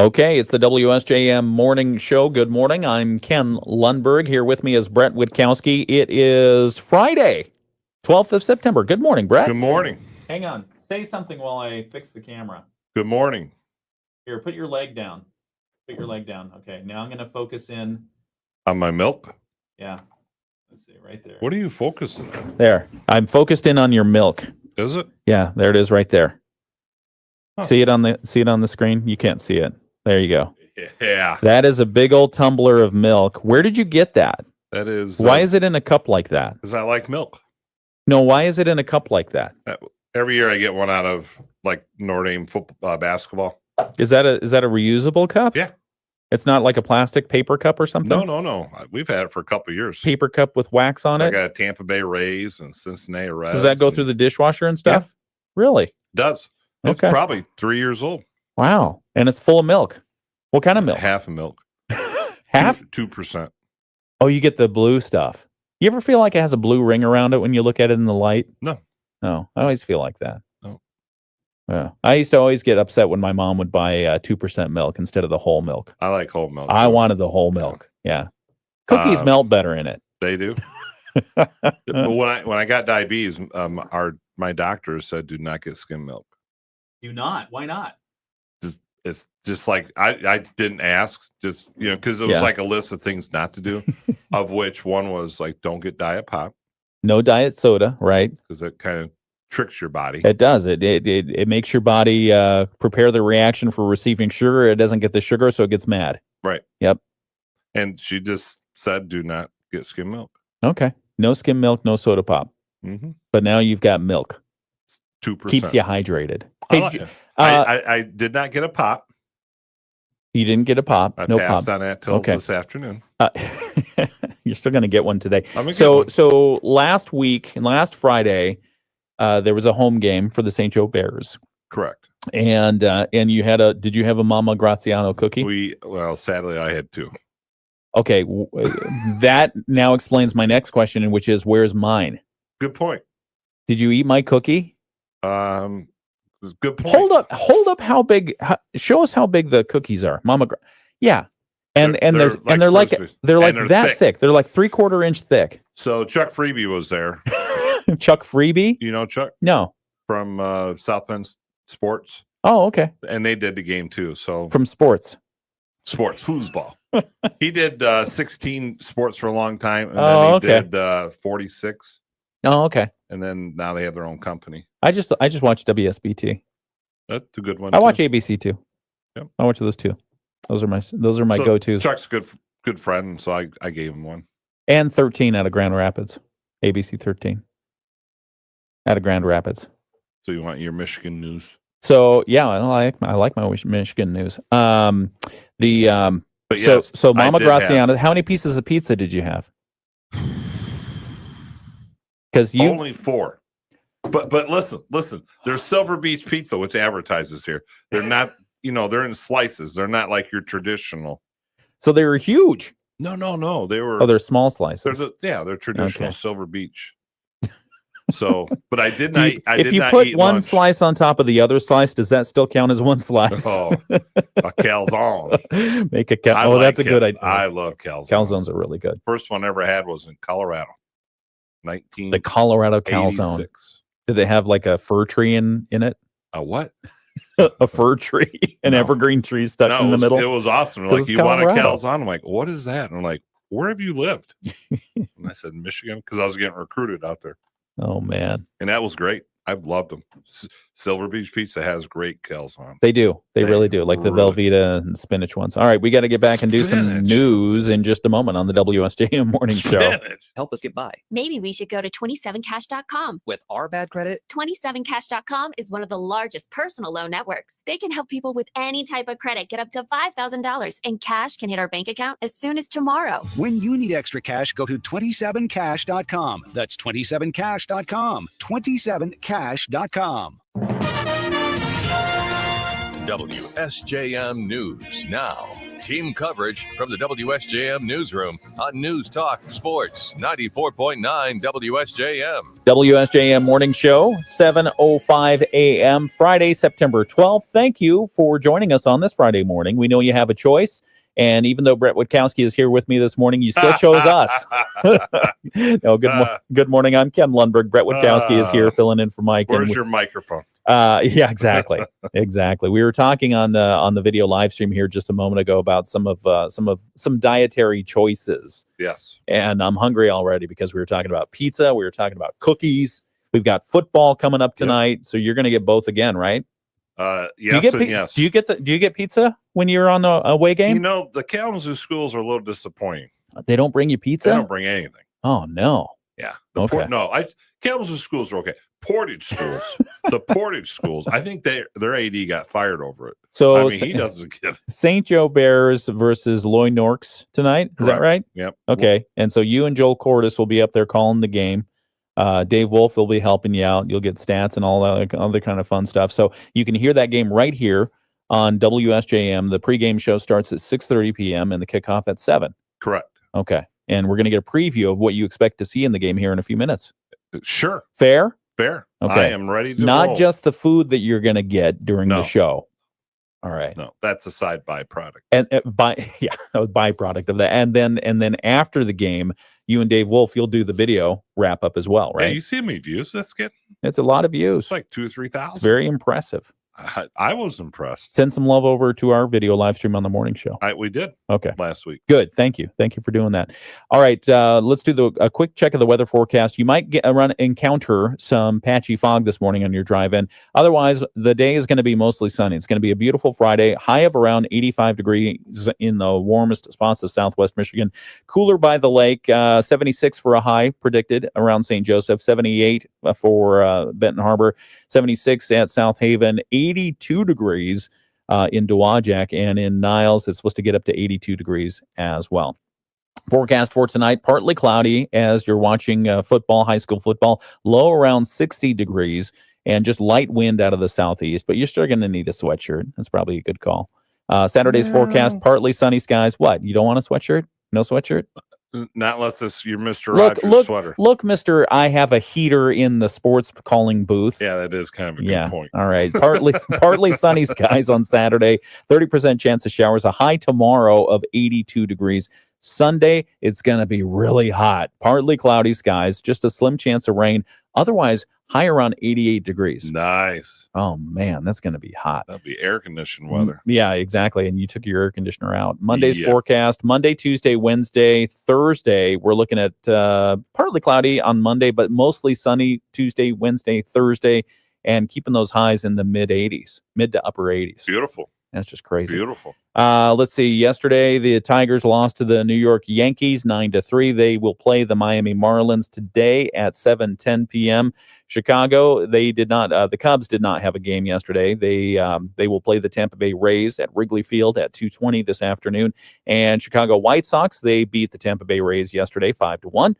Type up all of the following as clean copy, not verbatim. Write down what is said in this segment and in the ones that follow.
Okay, it's the WSJM Morning Show. Good morning. I'm Ken Lundberg. Here with me is Bret Witkowski. It is Friday, 12th of September. Good morning, Bret. Good morning. Hang on. Say something while I fix the camera. Good morning. Here, put your leg down. Put your leg down. Okay, now I'm going to focus in. On my milk? Yeah. Let's see, right there. What are you focusing on? There. I'm focused in on your milk. Is it? Yeah, there it is right there. Huh. See it on the screen? You can't see it. There you go. Yeah. That is a big old tumbler of milk. Where did you get that? That is. Why is it in a cup like that? Because I like milk. No, why is it in a cup like that? Every year I get one out of like Notre Dame football, basketball. Is that a reusable cup? Yeah. It's not like a plastic paper cup or something? No. We've had it for a couple of years. Paper cup with wax on I it? got Tampa Bay Rays and Cincinnati Reds. Does that go through the dishwasher and stuff? Yeah. Really? It does. It's okay. Probably 3 years old. Wow. And it's full of milk. What kind of milk? Half a milk. Half? 2%. Oh, you get the blue stuff. You ever feel like it has a blue ring around it when you look at it in the light? No. No, I always feel like that. No. Yeah. I used to always get upset when my mom would buy 2% milk instead of the whole milk. I like whole milk. I wanted the whole milk. Yeah. Cookies melt better in it. They do. But when I got diabetes, my doctor said do not get skim milk. Do not. Why not? It's just like I didn't ask, just because it was like a list of things not to do, of which one was like don't get diet pop, no diet soda, right? Because it kind of tricks your body. It does. It makes your body prepare the reaction for receiving sugar. It doesn't get the sugar, so it gets mad. Right. Yep. And she just said do not get skim milk. Okay. No skim milk, no soda pop. Mm-hmm. But now you've got milk. 2%. Keeps you hydrated. I did not get a pop. You didn't get a pop. I no passed pop. on that till this afternoon. You're still going to get one today. So last Friday, there was a home game for the St. Joe Bears. Correct. And you had did you have a Mama Graziano cookie? Sadly, I had two. Okay, that now explains my next question, which is, where's mine? Good point. Did you eat my cookie? Good point. Hold up. How big? Show us how big the cookies are, Mama. Yeah, and they're like that thick. They're like 3/4 inch thick. So Chuck Freebie was there. Chuck Freebie? You know Chuck? No. From South Bend Sports. Oh, okay. And they did the game too. So from sports, foosball. He did 16 sports for a long time, and then he did 46. Oh, okay. And then now they have their own company. I just watch WSBT. That's a good one. I watch ABC too. Yep. I watch those two. Those are my go-tos. Chuck's a good friend, so I gave him one. And 13 out of Grand Rapids. ABC 13 out of Grand Rapids. So you want your Michigan news? So yeah, I like my Michigan news. So Mama Graziano, how many pieces of pizza did you have? Because only 4. But listen. There's Silver Beach Pizza, which advertises here. They're not, they're in slices. They're not like your traditional. So they were huge. No. They were. Oh, they're small slices. They're traditional Silver Beach. So, but I did not. If you put one slice on top of the other slice, does that still count as one slice? Oh, a calzone. Make a calzone. Oh, that's a good idea. I love calzones. Calzones are really good. First one I ever had was in Colorado. The Colorado calzone. Did they have like a fir tree in it? A what? A fir tree, an evergreen tree stuck in the middle. It was awesome. Like, you want a calzone? I'm like, what is that? And I'm like, where have you lived? And I said, Michigan, because I was getting recruited out there. Oh man! And that was great. I loved them. Silver Beach Pizza has great calzone. They do. They really do. Like the Velveeta and spinach ones. All right, we got to get back and do some news in just a moment on the WSJM Morning Show. Help us get by. Maybe we should go to 27cash.com. With our bad credit, 27cash.com is one of the largest personal loan networks. They can help people with any type of credit get up to $5,000, and cash can hit our bank account as soon as tomorrow. When you need extra cash, go to 27cash.com. That's 27cash.com. 27cash.com. WSJM News now. Team coverage from the WSJM newsroom on News Talk Sports 94.9 WSJM. WSJM Morning Show, 7:05 a.m., Friday, September 12th. Thank you for joining us on this Friday morning. We know you have a choice, and even though Bret Witkowski is here with me this morning, you still chose us. No, good morning. I'm Ken Lundberg. Bret Witkowski is here filling in for Mike. Where's your microphone? Yeah, exactly. Exactly. We were talking on the video live stream here just a moment ago about some dietary choices. Yes. And I'm hungry already because we were talking about pizza, we were talking about cookies. We've got football coming up tonight, so you're going to get both again, right? Yes and yes. Do you get pizza when you're on the away game? You know, the Kalamazoo schools are a little disappointing. They don't bring you pizza? They don't bring anything. Oh no. Yeah. Okay. Kalamazoo schools are okay. Portage schools, the Portage schools, I think their AD got fired over it. So he doesn't give. St. Joe Bears versus Loy Norks tonight. Is that right? Yep. Okay. And so you and Joel Cordes will be up there calling the game. Dave Wolf will be helping you out. You'll get stats and all that other kind of fun stuff. So you can hear that game right here on WSJM. The pregame show starts at 6:30 p.m. and the kickoff at 7. Correct. Okay. And we're going to get a preview of what you expect to see in the game here in a few minutes. Sure. Fair? Fair. Okay. I am ready to Not roll. just the food that you're going to get during the show. All right. No, that's a side byproduct. And a byproduct of that. And then after the game, you and Dave Wolf, you'll do the video wrap up as well, right? Yeah, you see how many views that's getting? It's a lot of views. It's like 2,000 or 3,000. It's very impressive. I was impressed. Send some love over to our video live stream on the morning show. We did. Okay. Last week. Good. Thank you. Thank you for doing that. All right. Let's do a quick check of the weather forecast. You might encounter some patchy fog this morning on your drive in. Otherwise, the day is going to be mostly sunny. It's going to be a beautiful Friday. High of around 85 degrees in the warmest spots of Southwest Michigan. Cooler by the lake. 76 for a high predicted around St. Joseph. 78 for Benton Harbor. 76 at South Haven. 82 degrees in Dowagiac, and in Niles, it's supposed to get up to 82 degrees as well. Forecast for tonight, partly cloudy as you're watching football, high school football, low around 60 degrees, and just light wind out of the southeast, but you're still going to need a sweatshirt. That's probably a good call. Saturday's forecast, partly sunny skies. What? You don't want a sweatshirt? No sweatshirt? Not unless it's your Mr. Rogers sweater. Look, Mr. I have a heater in the sports calling booth. Yeah, that is kind of a good point. All right. Partly sunny skies on Saturday, 30% chance of showers, a high tomorrow of 82 degrees. Sunday, it's going to be really hot. Partly cloudy skies, just a slim chance of rain. Otherwise, high around 88 degrees. Nice. Oh, man, that's going to be hot. That'll be air-conditioned weather. Yeah, exactly. And you took your air conditioner out. Monday's forecast, Monday, Tuesday, Wednesday, Thursday. We're looking at partly cloudy on Monday, but mostly sunny Tuesday, Wednesday, Thursday, and keeping those highs in the mid-80s, mid to upper 80s. Beautiful. That's just crazy. Beautiful. Let's see. Yesterday, the Tigers lost to the New York Yankees 9-3. They will play the Miami Marlins today at 7:10 p.m. Chicago, they did not. The Cubs did not have a game yesterday. They will play the Tampa Bay Rays at Wrigley Field at 2:20 this afternoon. And Chicago White Sox, they beat the Tampa Bay Rays yesterday 5-1.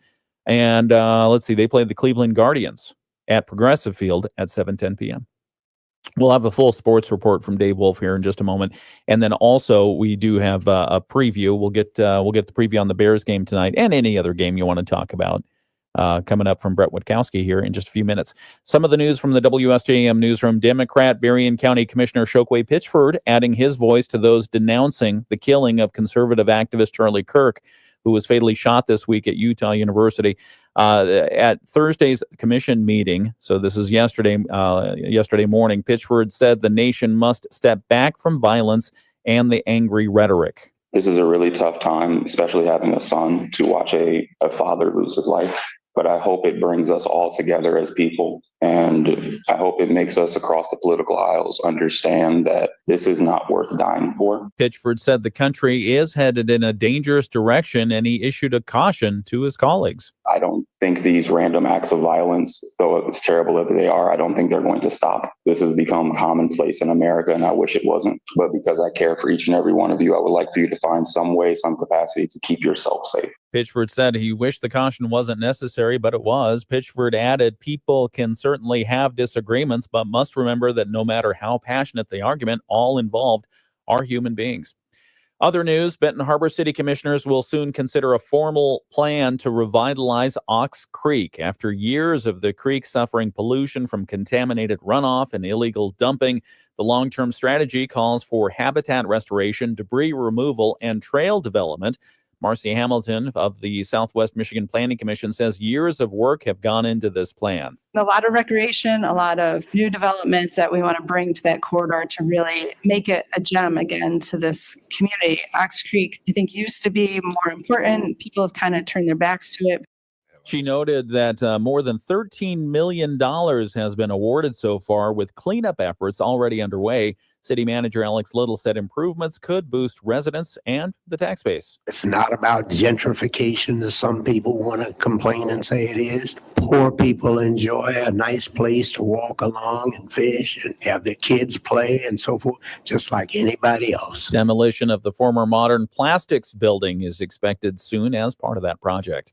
And let's see. They played the Cleveland Guardians at Progressive Field at 7:10 p.m. We'll have a full sports report from Dave Wolf here in just a moment, and then also we do have a preview. We'll get the preview on the Bears game tonight and any other game you want to talk about coming up from Bret Witkowski here in just a few minutes. Some of the news from the WSJM newsroom: Democrat Berrien County Commissioner Chokwe Pitchford adding his voice to those denouncing the killing of conservative activist Charlie Kirk, who was fatally shot this week at Utah University. At Thursday's commission meeting, so this is yesterday morning, Pitchford said the nation must step back from violence and the angry rhetoric. This is a really tough time, especially having a son, to watch a father lose his life. But I hope it brings us all together as people. And I hope it makes us across the political aisles understand that this is not worth dying for. Pitchford said the country is headed in a dangerous direction, and he issued a caution to his colleagues. I don't think these random acts of violence, though it's terrible that they are, I don't think they're going to stop. This has become commonplace in America, and I wish it wasn't. But because I care for each and every one of you, I would like for you to find some way, some capacity to keep yourself safe. Pitchford said he wished the caution wasn't necessary, but it was. Pitchford added, people can certainly have disagreements, but must remember that no matter how passionate the argument, all involved are human beings. Other news, Benton Harbor City Commissioners will soon consider a formal plan to revitalize Ox Creek. After years of the creek suffering pollution from contaminated runoff and illegal dumping, the long-term strategy calls for habitat restoration, debris removal, and trail development. Marcy Hamilton of the Southwest Michigan Planning Commission says years of work have gone into this plan. A lot of recreation, a lot of new developments that we want to bring to that corridor to really make it a gem again to this community. Ox Creek, I think, used to be more important. People have kind of turned their backs to it. She noted that more than $13 million has been awarded so far, with cleanup efforts already underway. City Manager Alex Little said improvements could boost residents and the tax base. It's not about gentrification, as some people want to complain and say it is. Poor people enjoy a nice place to walk along and fish and have their kids play and so forth, just like anybody else. Demolition of the former Modern Plastics building is expected soon as part of that project.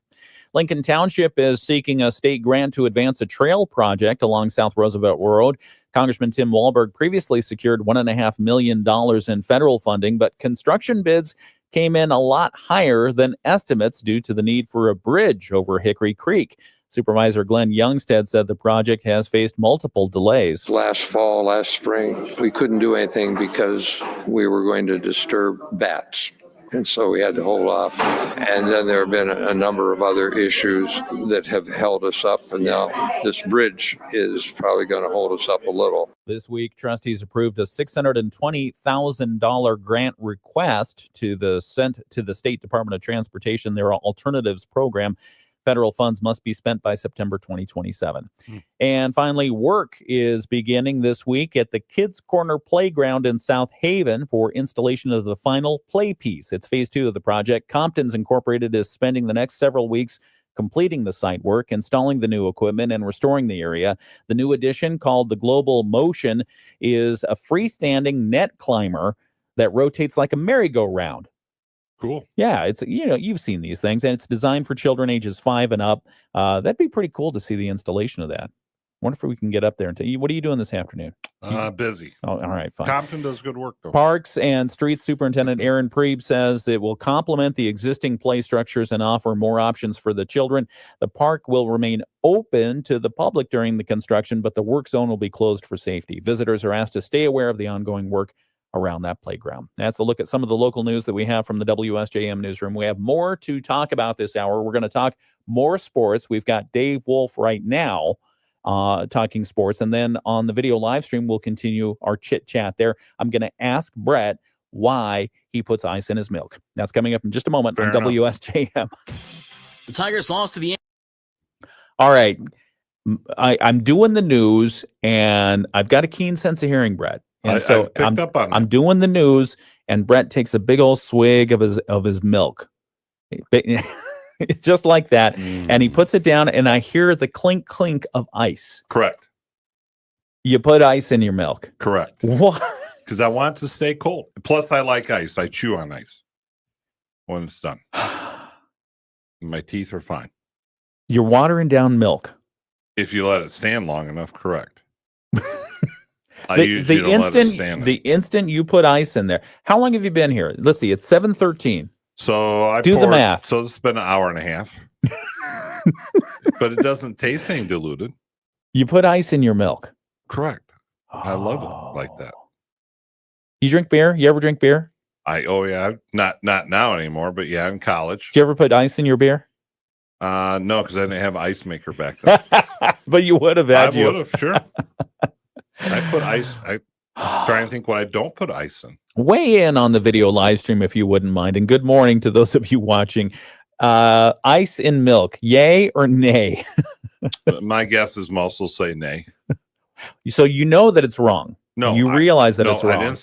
Lincoln Township is seeking a state grant to advance a trail project along South Roosevelt Road. Congressman Tim Walberg previously secured $1.5 million in federal funding, but construction bids came in a lot higher than estimates due to the need for a bridge over Hickory Creek. Supervisor Glenn Youngstead said the project has faced multiple delays. Last fall, last spring, we couldn't do anything because we were going to disturb bats. And so we had to hold off. And then there have been a number of other issues that have held us up. And now this bridge is probably going to hold us up a little. This week, trustees approved a $620,000 grant request to the State Department of Transportation, their alternatives program. Federal funds must be spent by September 2027. And finally, work is beginning this week at the Kids Corner Playground in South Haven for installation of the final play piece. It's phase 2 of the project. Compton's Incorporated is spending the next several weeks completing the site work, installing the new equipment, and restoring the area. The new addition, called the Global Motion, is a freestanding net climber that rotates like a merry-go-round. Cool. Yeah, it's, you've seen these things, and it's designed for children ages 5 and up. That'd be pretty cool to see the installation of that. Wonder if we can get up there and tell you. What are you doing this afternoon? Busy. Oh, all right, fine. Compton does good work, though. Parks and Streets Superintendent Aaron Preeb says it will complement the existing play structures and offer more options for the children. The park will remain open to the public during the construction, but the work zone will be closed for safety. Visitors are asked to stay aware of the ongoing work around that playground. That's a look at some of the local news that we have from the WSJM newsroom. We have more to talk about this hour. We're going to talk more sports. We've got Dave Wolf right now talking sports. And then on the video live stream, we'll continue our chit chat there. I'm going to ask Bret why he puts ice in his milk. That's coming up in just a moment on WSJM. The Tigers lost to the... All right. I'm doing the news, and I've got a keen sense of hearing, Bret. And I'm doing the news, and Bret takes a big old swig of his milk, just like that, and he puts it down, and I hear the clink clink of ice. Correct. You put ice in your milk. Correct. What? Because I want it to stay cold. Plus, I like ice. I chew on ice when it's done. My teeth are fine. You're watering down milk. If you let it stand long enough, correct. The instant you put ice in there. How long have you been here? Let's see. It's 7:13. So do the math. So it's been an hour and a half. But it doesn't taste any diluted. You put ice in your milk. Correct. I love it like that. You drink beer? You ever drink beer? Not now anymore, but yeah, in college. Did you ever put ice in your beer? No, because I didn't have an ice maker back then. But you would have had. I would have, sure. I put ice. I try and think what I don't put ice in. Weigh in on the video live stream if you wouldn't mind. And good morning to those of you watching. Ice in milk, yay or nay? My guess is most will say nay. So you know that it's wrong. No, you realize that it's wrong.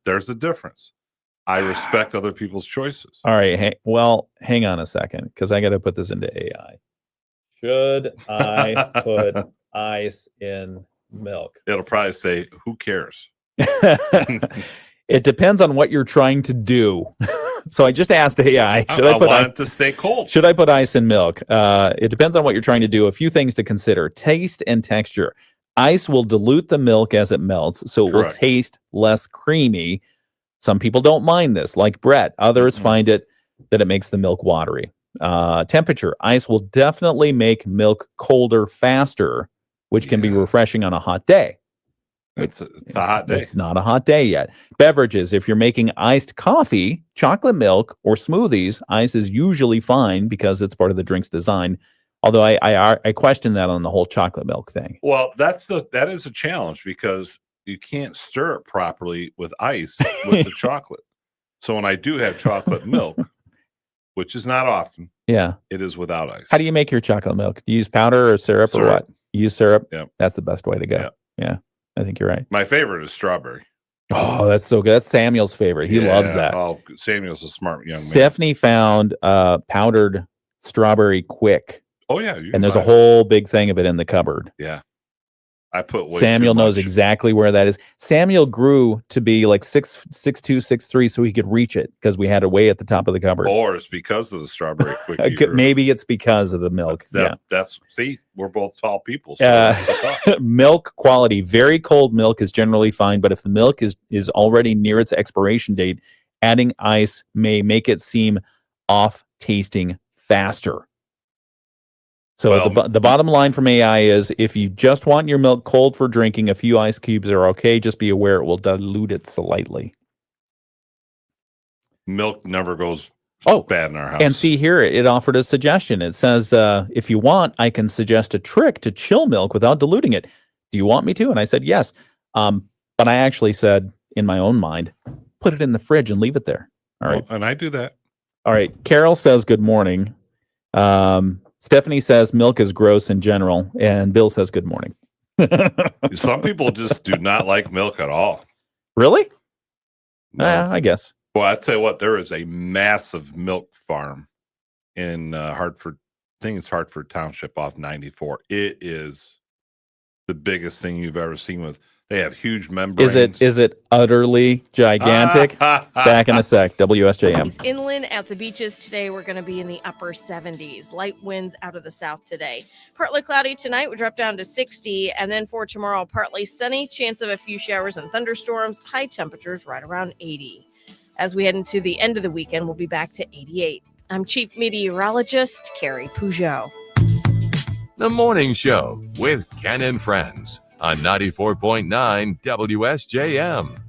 There's a difference. I respect other people's choices. All right. Hang on a second, because I got to put this into AI. Should I put ice in milk? It'll probably say, who cares? It depends on what you're trying to do. So I just asked AI, I want it to stay cold. Should I put ice in milk? It depends on what you're trying to do. A few things to consider: taste and texture. Ice will dilute the milk as it melts, so it will taste less creamy. Some people don't mind this, like Bret. Others find it that it makes the milk watery. Temperature. Ice will definitely make milk colder faster, which can be refreshing on a hot day. It's a hot day. It's not a hot day yet. Beverages. If you're making iced coffee, chocolate milk, or smoothies, ice is usually fine because it's part of the drink's design. Although I question that on the whole chocolate milk thing. Well, that is a challenge because you can't stir it properly with ice with the chocolate. So when I do have chocolate milk, which is not often, yeah, it is without ice. How do you make your chocolate milk? Do you use powder or syrup, or what? You use syrup? Yeah. That's the best way to go. Yeah, I think you're right. My favorite is strawberry. Oh, that's so good. That's Samuel's favorite. He loves that. Oh, Samuel's a smart young man. Stephanie found powdered strawberry quick. Oh, yeah. And there's a whole big thing of it in the cupboard. Yeah. I put way Samuel too knows much. exactly where that is. Samuel grew to be like 6'2", 6'3", so he could reach it because we had it way at the top of the cupboard. Or it's because of the strawberry quick. Maybe it's because of the milk. That's see, we're both tall people. So milk quality. Very cold milk is generally fine, but if the milk is already near its expiration date, adding ice may make it seem off tasting faster. So the bottom line from AI is if you just want your milk cold for drinking, a few ice cubes are okay. Just be aware it will dilute it slightly. Milk never goes bad in our house. And see here, it offered a suggestion. It says, if you want, I can suggest a trick to chill milk without diluting it. Do you want me to? And I said, yes. But I actually said in my own mind, put it in the fridge and leave it there. All right. And I do that. All right. Carol says, good morning. Stephanie says milk is gross in general, and Bill says good morning. Some people just do not like milk at all. Really? No. I guess. Well, I tell you what, there is a massive milk farm in Hartford. I think it's Hartford Township off 94. It is the biggest thing you've ever seen. They have huge membranes. Is it utterly gigantic? Back in a sec. WSJM. Inland at the beaches today, we're going to be in the upper 70s. Light winds out of the south today. Partly cloudy tonight. We drop down to 60. And then for tomorrow, partly sunny. Chance of a few showers and thunderstorms. High temperatures right around 80. As we head into the end of the weekend, we'll be back to 88. I'm Chief Meteorologist Carrie Peugeot. The Morning Show with Ken and Friends on 94.9 WSJM.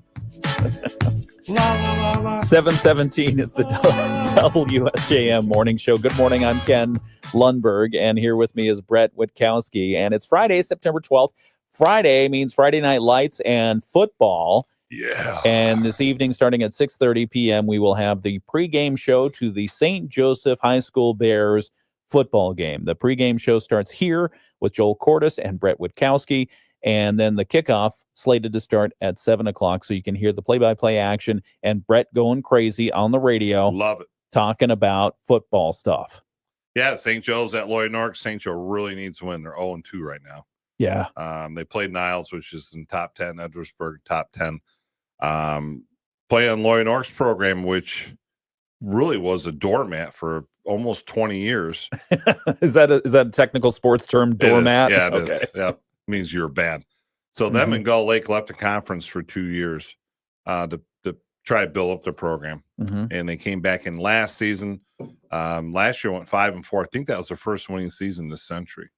7:17 is the WSJM Morning Show. Good morning. I'm Ken Lundberg, and here with me is Bret Witkowski. And it's Friday, September 12th. Friday means Friday Night Lights and football. Yeah. And this evening, starting at 6:30 p.m., we will have the pregame show to the St. Joseph High School Bears football game. The pregame show starts here with Joel Cordes and Bret Witkowski. And then the kickoff slated to start at 7 o'clock. So you can hear the play-by-play action and Bret going crazy on the radio. Love it. Talking about football stuff. Yeah, St. Joe's at Lloyd Nork. St. Joe really needs to win. They're 0-2 right now. Yeah. They played Niles, which is in top 10, Edwardsburg, top 10. Play on Lloyd Nork's program, which really was a doormat for almost 20 years. Is that a technical sports term, doormat? It is. Yeah. Means you're bad. So them and Gull Lake left the conference for 2 years to try to build up their program. And they came back in last season. Last year went 5-4. I think that was their first winning season this century.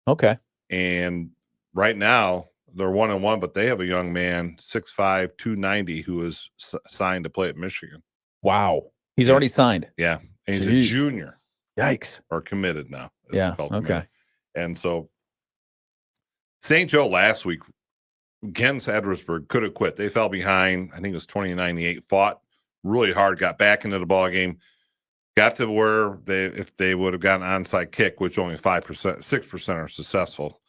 Okay. And right now they're 1-1, but they have a young man, 6'5", 290, who is signed to play at Michigan. Wow. He's already signed. Yeah. And he's a junior. Yikes. Or committed now. Yeah. Okay. Committed. And so St. Joe last week against Edwardsburg could have quit. They fell behind. I think it was 20-98. Fought really hard. Got back into the ball game. Got to where if they would have gotten an onside kick, which only 6% are successful,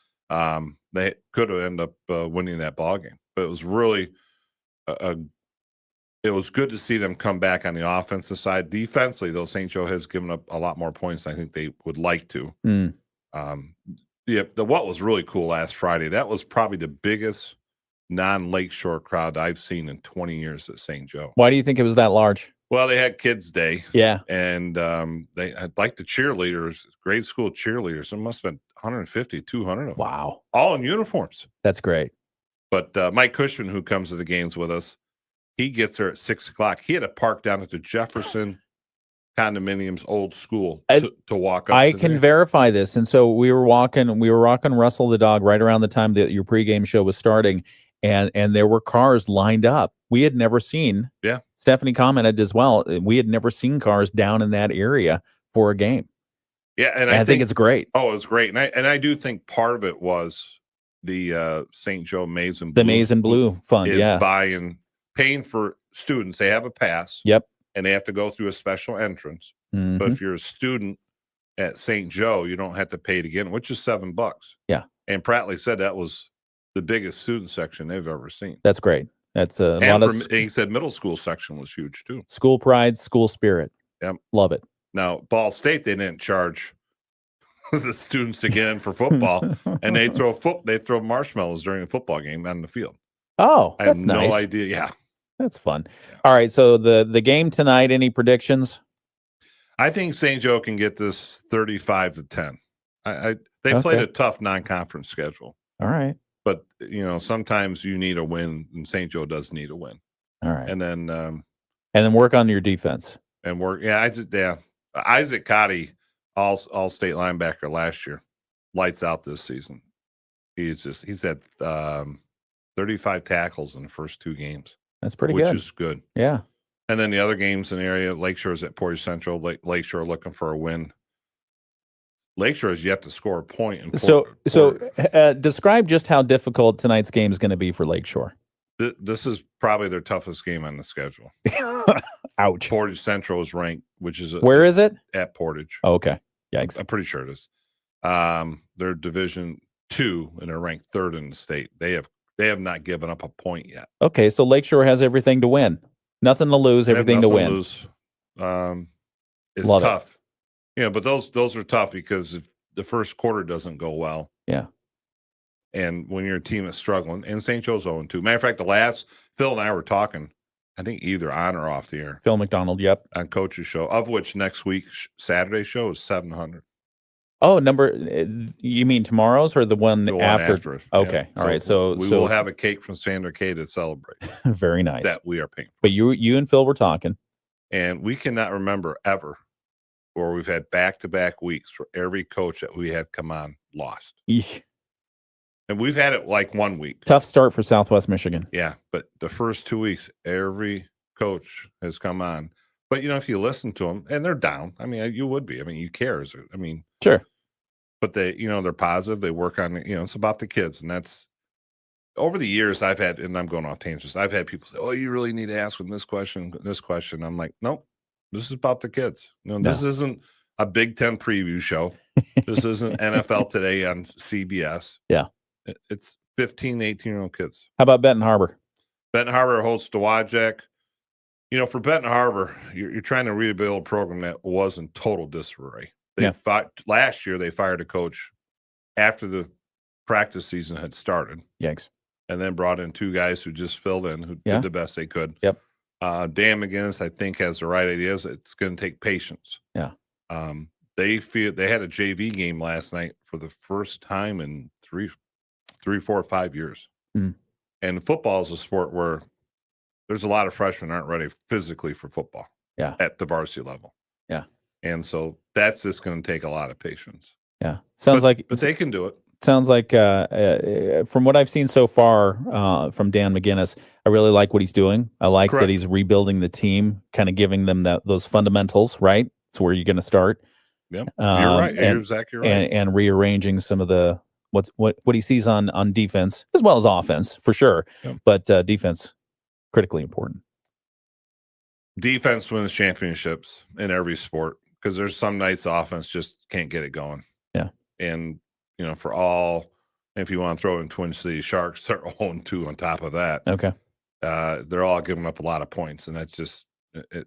they could have ended up winning that ball game. But it was really it was good to see them come back on the offensive side. Defensively, though, St. Joe has given up a lot more points than I think they would like to. What was really cool last Friday, that was probably the biggest non-Lakeshore crowd I've seen in 20 years at St. Joe. Why do you think it was that large? Well, they had Kids Day. Yeah. And they had like the cheerleaders, grade school cheerleaders. It must have been 150, 200 of them. Wow. All in uniforms. That's great. But Mike Cushman, who comes to the games with us, He gets there at 6 o'clock. He had to park down at the Jefferson condominiums old school to walk up. I to can there. verify this. And so we were walking Russell the dog right around the time that your pregame show was starting, and there were cars lined up. We had never seen. Yeah. Stephanie commented as well. We had never seen cars down in that area for a game. Yeah, and I think it's great. Oh, it was great, and I do think part of it was the St. Joe Maize and Blue. The Maize and Blue Fund, is paying for students. They have a pass. Yep. And they have to go through a special entrance. Mhm. But if you're a student at St. Joe, you don't have to pay to get in, which is $7. Yeah. And Prattley said that was the biggest student section they've ever seen. That's great. That's a and lot of and he said middle school section was huge too. school pride, school spirit. Yep. Love it. Now, Ball State, they didn't charge the students to get in for football, and they throw marshmallows during a football game on the field. Oh, I have that's no nice. idea. Yeah. That's fun. All right, so the game tonight, any predictions? I think St. Joe can get this 35-10. They played a tough non-conference schedule. All right. But, sometimes you need a win, and St. Joe does need a win. All right. And then work on your defense. Isaac Cotty, all-state linebacker last year, lights out this season. He's had 35 tackles in the first 2 games. That's pretty good. Which is good. Yeah. And then the other games in the area, Lakeshore is at Portage Central. Lakeshore looking for a win. Lakeshore has yet to score a point. Describe just how difficult tonight's game is going to be for Lakeshore. This is probably their toughest game on the schedule. Ouch. Portage Central is ranked, which is where is it? At Portage. Oh, okay. Yikes. I'm pretty sure it is. They're Division II and they're ranked 3rd in the state. They have not given up a point yet. Okay, so Lakeshore has everything to win. Nothing to lose, everything to win. It's Love tough. Yeah, but those are tough because if the first quarter doesn't go well. Yeah. And when your team is struggling, and St. Joe's 0-2. Matter of fact, Phil and I were talking, I think either on or off the air. Phil McDonald, yep. On Coach's show, of which next week, Saturday show is 700. Oh, you mean tomorrow's or the one after? Okay. Yeah. All right. So we will have a cake from Sandra K to celebrate. Very nice. That we are paying for. But you and Phil were talking. And we cannot remember ever where we've had back-to-back weeks where every coach that we had come on lost. Eek. And we've had it like 1 week. Tough start for Southwest Michigan. Yeah, but the first 2 weeks, every coach has come on. But, if you listen to them, and they're down. I mean, you would be. I mean, you care. I mean. Sure. But they're positive. They work on, it's about the kids. And that's, over the years I've had, and I'm going off tangents, I've had people say, oh, you really need to ask them this question. I'm like, nope, this is about the kids. This isn't a Big Ten preview show. This isn't NFL Today on CBS. Yeah. It's 15, 18-year-old kids. How about Benton Harbor? Benton Harbor hosts Dowagiac. For Benton Harbor, you're trying to rebuild a program that was in total disarray. Last year, they fired a coach after the practice season had started. Yikes. And then brought in 2 guys who just filled in, who did the best they could. Yep. Dan McGinnis, I think, has the right ideas. It's going to take patience. Yeah. They had a JV game last night for the first time in 3, 4, 5 years. Mm. And football is a sport where there's a lot of freshmen aren't ready physically for football. Yeah. At the varsity level. Yeah. And so that's just going to take a lot of patience. Yeah. But they can do it. Sounds like from what I've seen so far from Dan McGinnis, I really like what he's doing. I like that he's rebuilding the team, kind of giving them those fundamentals, right? It's where you're going to start. Yeah, you're right. You're exactly right. And rearranging some of the what he sees on defense as well as offense for sure. Yep. But defense, critically important. Defense wins championships in every sport because there's some nights offense just can't get it going. Yeah. And, if you want to throw in Twin Cities Sharks, they're 0-2 on top of that. Okay. They're all giving up a lot of points, and that's just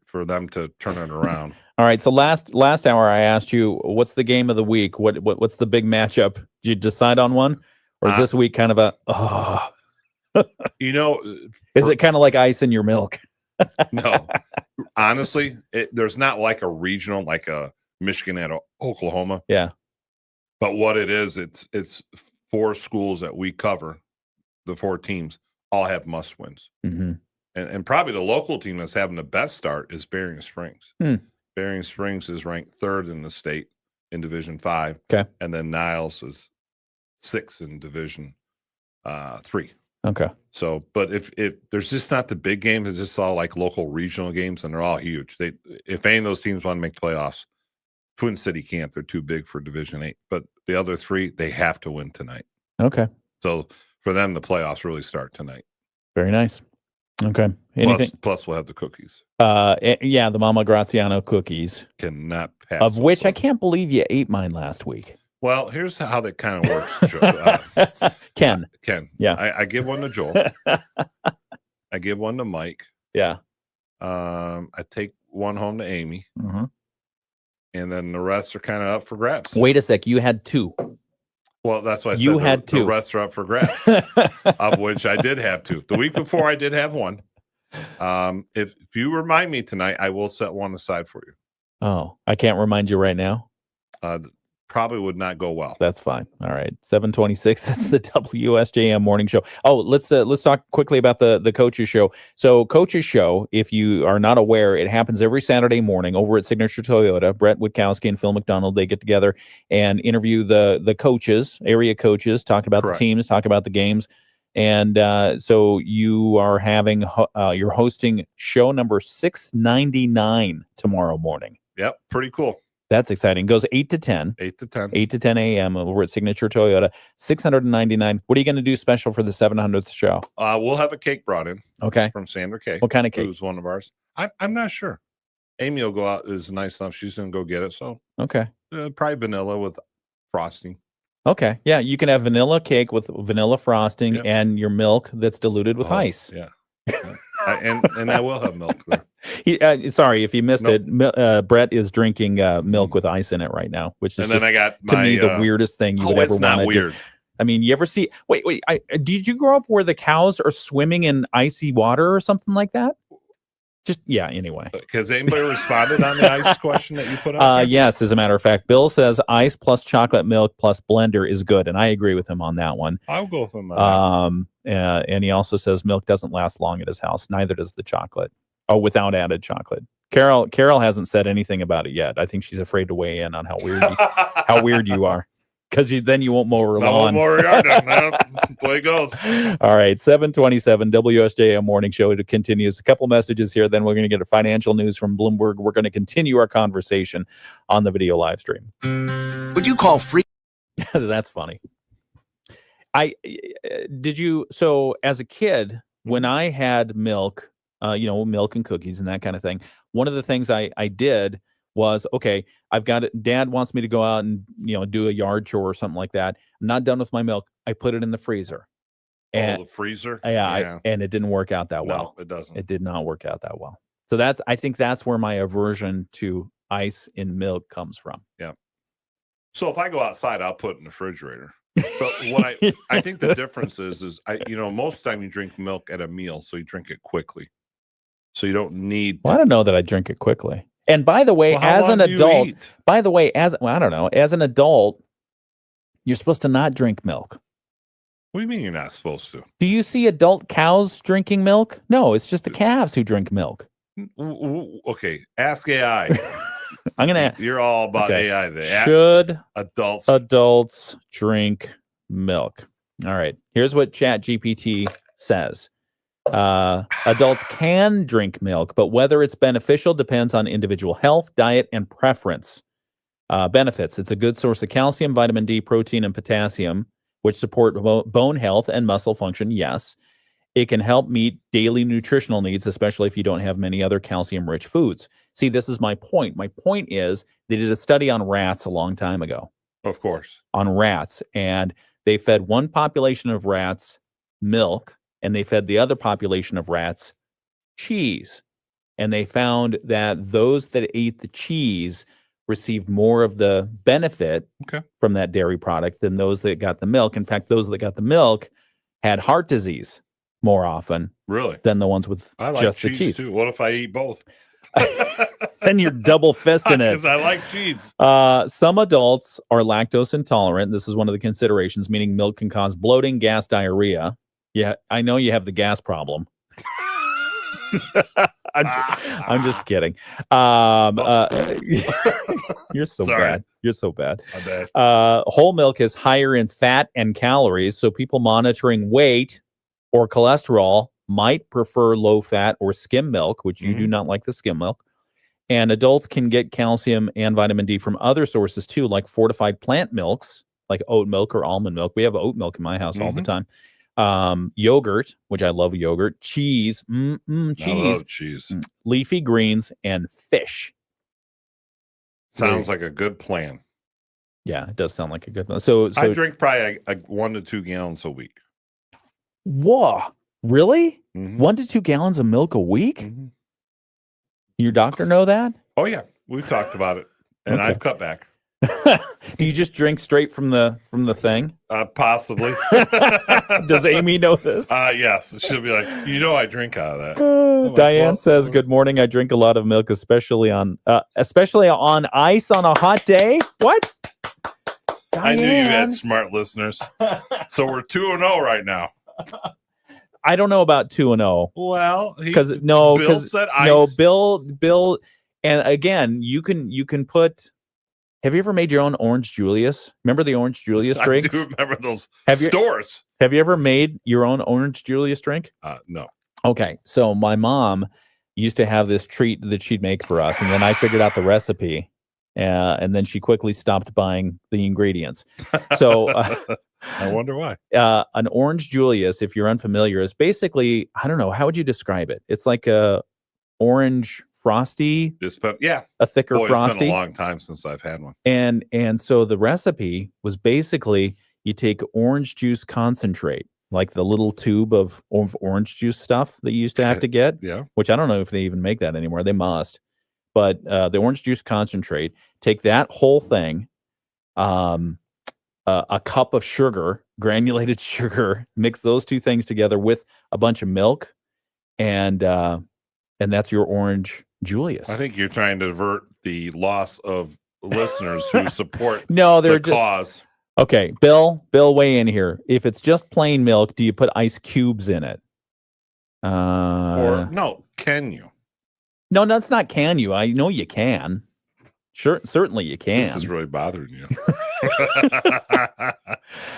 for them to turn it around. All right. So last hour I asked you, what's the game of the week? What's the big matchup? Did you decide on one? Or is this week kind of is it kind of like ice in your milk? No, honestly, there's not like a regional, like a Michigan at Oklahoma. Yeah. But what it is, it's 4 schools that we cover, the 4 teams, all have must wins. Mm-hmm. and probably the local team that's having the best start is Bering Springs. Bering Springs is ranked third in the state in Division 5. Okay. And then Niles is sixth in Division 3. Okay. So, but if there's just not the big games, it's just all like local regional games, and they're all huge. If any of those teams want to make playoffs, Twin City can't. They're too big for Division 8. But the other 3, they have to win tonight. Okay. So for them, the playoffs really start tonight. Very nice. Okay. Anything? Plus we'll have the cookies. Yeah, the Mama Graziano cookies. Cannot pass. Of which I can't believe you ate mine last week. Well, here's how that kind of works, Joe. Ken. Yeah. I give one to Joel. I give one to Mike. Yeah. I take one home to Amy. Mm-hmm. And then the rest are kind of up for grabs. Wait a sec. You had 2. Well, that's why I you said had 2. The rest are up for grabs, of which I did have 2. The week before, I did have 1. If you remind me tonight, I will set one aside for you. Oh, I can't remind you right now? Probably would not go well. That's fine. All right. 7:26. That's the WSJM morning show. Oh, let's talk quickly about the Coaches Show. So Coaches Show, if you are not aware, it happens every Saturday morning over at Signature Toyota. Brett Witkowski and Phil McDonald, they get together and interview the coaches, area coaches, talk about Correct. the teams, talk about the games. And so you are having you're hosting show number 699 tomorrow morning. Yep. Pretty cool. That's exciting. Goes 8 to 10. 8 to 10. 8 to 10 a.m. over at Signature Toyota. 699. What are you going to do special for the 700th show? We'll have a cake brought in. Okay. From Sandra K. What kind of cake? Who's one of ours. I'm not sure. Amy will go out. Is nice enough. She's going to go get it. So okay. Probably vanilla with frosting. Okay. Yeah. You can have vanilla cake with vanilla frosting and your milk that's diluted with ice. Yeah. And I will have milk there. Sorry if you missed it. Brett is drinking milk with ice in it right now, which is and then I got to me the weirdest thing you would ever want to do. I mean, you ever see? Wait. Did you grow up where the cows are swimming in icy water or something like that? Anyway. Has anybody responded on the ice question that you put up? Yes, as a matter of fact, Bill says ice plus chocolate milk plus blender is good, and I agree with him on that one. I'll go with him on that. And he also says milk doesn't last long at his house. Neither does the chocolate. Oh, without added chocolate. Carol hasn't said anything about it yet. I think she's afraid to weigh in on how weird you are. Because then you won't mow her lawn. Mow her yard down. The way it goes. All right, 7:27 WSJM morning show. It continues. A couple messages here. Then we're going to get a financial news from Bloomberg. We're going to continue our conversation on the video live stream. Would you call free? That's funny. So as a kid, when I had milk, milk and cookies and that kind of thing, one of the things I did was, okay, I've got it. Dad wants me to go out and, do a yard chore or something like that. I'm not done with my milk. I put it in the freezer. And, the freezer? Yeah. And it didn't work out that well. No, it doesn't. It did not work out that well. So I think that's where my aversion to ice in milk comes from. Yeah. So if I go outside, I'll put it in the refrigerator. But what I think the difference is most of the time you drink milk at a meal, so you drink it quickly. So you don't need. Well, I don't know that I drink it quickly. And by the way, as an adult, as an adult, you're supposed to not drink milk. What do you mean you're not supposed to? Do you see adult cows drinking milk? No, it's just the calves who drink milk. Okay, ask AI. You're all about AI today. Should adults drink milk? All right. Here's what ChatGPT says. Adults can drink milk, but whether it's beneficial depends on individual health, diet, and preference. Benefits. It's a good source of calcium, vitamin D, protein, and potassium, which support bone health and muscle function. Yes. It can help meet daily nutritional needs, especially if you don't have many other calcium-rich foods. See, this is my point. My point is they did a study on rats a long time ago. Of course. On rats. And they fed one population of rats milk, and they fed the other population of rats cheese. And they found that those that ate the cheese received more of the benefit from that dairy product than those that got the milk. In fact, those that got the milk had heart disease more often than the ones with just the cheese. Too. What if I eat both? Then you're double fisting it. Because I like cheese. Some adults are lactose intolerant. This is one of the considerations, meaning milk can cause bloating, gas, diarrhea. Yeah, I know you have the gas problem. I'm just kidding. You're so Sorry. bad. You're so bad. My bad. Whole milk is higher in fat and calories, so people monitoring weight or cholesterol might prefer low fat or skim milk, which you do not like the skim milk. And adults can get calcium and vitamin D from other sources too, like fortified plant milks, like oat milk or almond milk. We have oat milk in my house all the time. Yogurt, which I love yogurt, cheese, I love cheese. leafy greens, and fish. Sounds like a good plan. Yeah, it does sound like a good one. So I drink probably 1 to 2 gallons a week. Whoa, really? 1 to 2 gallons of milk a week? Your doctor know that? Oh yeah, we've talked about it, and I've cut back. Do you just drink straight from the thing? Possibly. Does Amy know this? Yes. She'll be like, I drink out of that. Diane says, "Good morning. I drink a lot of milk, especially on ice on a hot day." What? I knew you had Diane. smart listeners. So we're 2-0 right now. I don't know about 2-0. Well, Bill said ice. Bill, and again, you can put. Have you ever made your own Orange Julius? Remember the Orange Julius drinks? I do remember those stores. Have you ever made your own Orange Julius drink? No. Okay, so my mom used to have this treat that she'd make for us, and then I figured out the recipe, and then she quickly stopped buying the ingredients. So I wonder why. An Orange Julius, if you're unfamiliar, is basically, I don't know, how would you describe it? It's like a orange frosty, a thicker It's frosty. been a long time since I've had one. And so the recipe was basically you take orange juice concentrate, like the little tube of orange juice stuff that you used to have to get. Yeah. Which I don't know if they even make that anymore. They must. But the orange juice concentrate, take that whole thing, a cup of sugar, granulated sugar, mix those two things together with a bunch of milk, and that's your Orange Julius. I think you're trying to divert the loss of listeners who support they're the cause. Okay, Bill, weigh in here. If it's just plain milk, do you put ice cubes in it? Or no, can you? No, that's not can you. I know you can. Sure, certainly you can. This is really bothering you.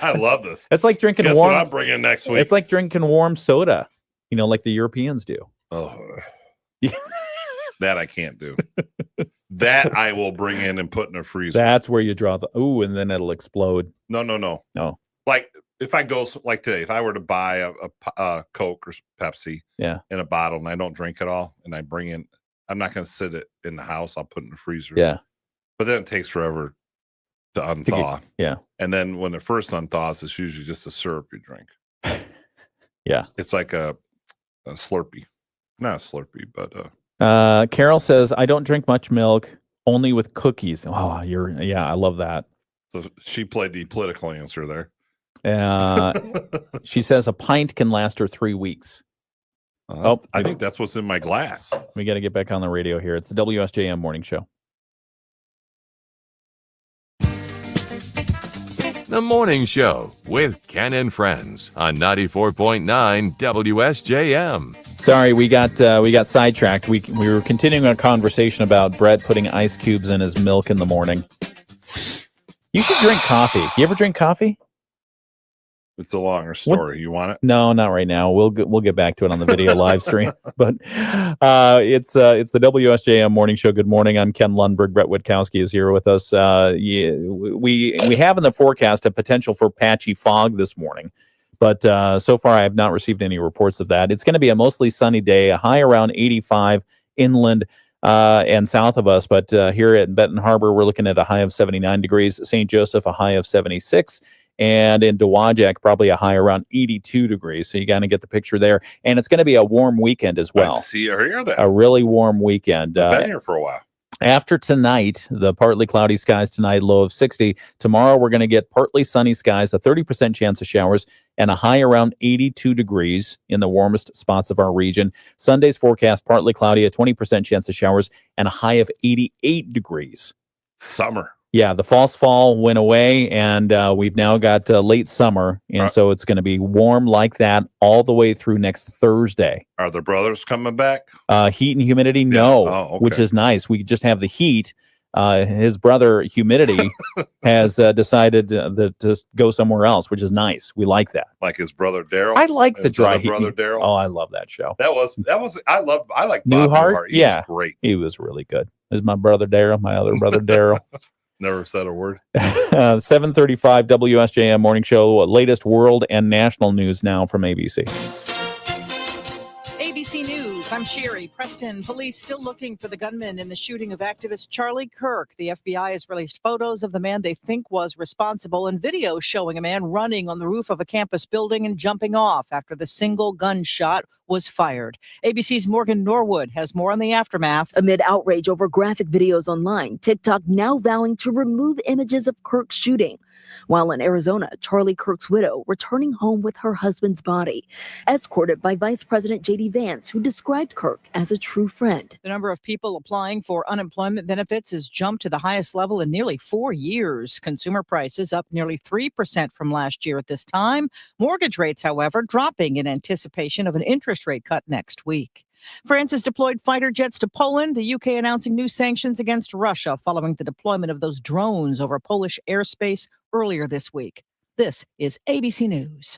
I love this. It's like drinking Guess warm. what I'm bringing next week? It's like drinking warm soda, like the Europeans do. Oh, that I can't do. That I will bring in and put in a freezer. That's where you draw the and then it'll explode. No. Like if I go like today, if I were to buy a Coke or Pepsi, in a bottle, and I don't drink it all, and I bring in, I'm not going to sit it in the house. I'll put it in the freezer. Yeah, but then it takes forever to unthaw. Yeah, and then when it first unthaws, it's usually just a syrup you drink. Yeah, it's like a Slurpee, not a Slurpee, but. Carol says, I don't drink much milk, only with cookies. Oh, I love that. So she played the political answer there. She says a pint can last her 3 weeks. I think that's what's in my glass. We got to get back on the radio here. It's the WSJM Morning Show. The Morning Show with Ken and Friends on 94.9 WSJM. Sorry, we got sidetracked. We were continuing our conversation about Bret putting ice cubes in his milk in the morning. You should drink coffee. You ever drink coffee? It's a longer story. You want it? No, not right now. We'll get back to it on the video live stream. But it's the WSJM Morning Show. Good morning. I'm Ken Lundberg. Bret Witkowski is here with us. We have in the forecast a potential for patchy fog this morning, but so far I have not received any reports of that. It's going to be a mostly sunny day, a high around 85 inland and south of us. But here at Benton Harbor, we're looking at a high of 79 degrees. St. Joseph, a high of 76. And in Dowagiac, probably a high around 82 degrees. So you got to get the picture there. And it's going to be a warm weekend as well. I see or hear that. A really warm weekend. I've been here for a while. After tonight, the partly cloudy skies tonight, low of 60. Tomorrow, we're going to get partly sunny skies, a 30% chance of showers, and a high around 82 degrees in the warmest spots of our region. Sunday's forecast, partly cloudy, a 20% chance of showers, and a high of 88 degrees. Summer. Yeah, the false fall went away, and we've now got late summer, and so it's going to be warm like that all the way through next Thursday. Are the brothers coming back? Heat and humidity, no, which is nice. We just have the heat. His brother, humidity, has decided to go somewhere else, which is nice. We like that. Like his brother Daryl. I like the dry heat. Brother Daryl. Oh, I love that show. That was. I like Bob Newhart. He yeah, was great. He was really good. This is my brother Daryl, my other brother Daryl. Never said a word. 7:35 WSJM Morning Show. Latest world and national news now from ABC. ABC News, I'm Sherry. Preston, police still looking for the gunman in the shooting of activist Charlie Kirk. The FBI has released photos of the man they think was responsible and video showing a man running on the roof of a campus building and jumping off after the single gunshot was fired. ABC's Morgan Norwood has more on the aftermath. Amid outrage over graphic videos online, TikTok now vowing to remove images of Kirk's shooting. While in Arizona, Charlie Kirk's widow returning home with her husband's body, escorted by Vice President J.D. Vance, who described Kirk as a true friend. The number of people applying for unemployment benefits has jumped to the highest level in nearly 4 years. Consumer prices up nearly 3% from last year at this time. Mortgage rates, however, dropping in anticipation of an interest rate cut next week. France has deployed fighter jets to Poland, the UK announcing new sanctions against Russia following the deployment of those drones over Polish airspace earlier this week. This is ABC News.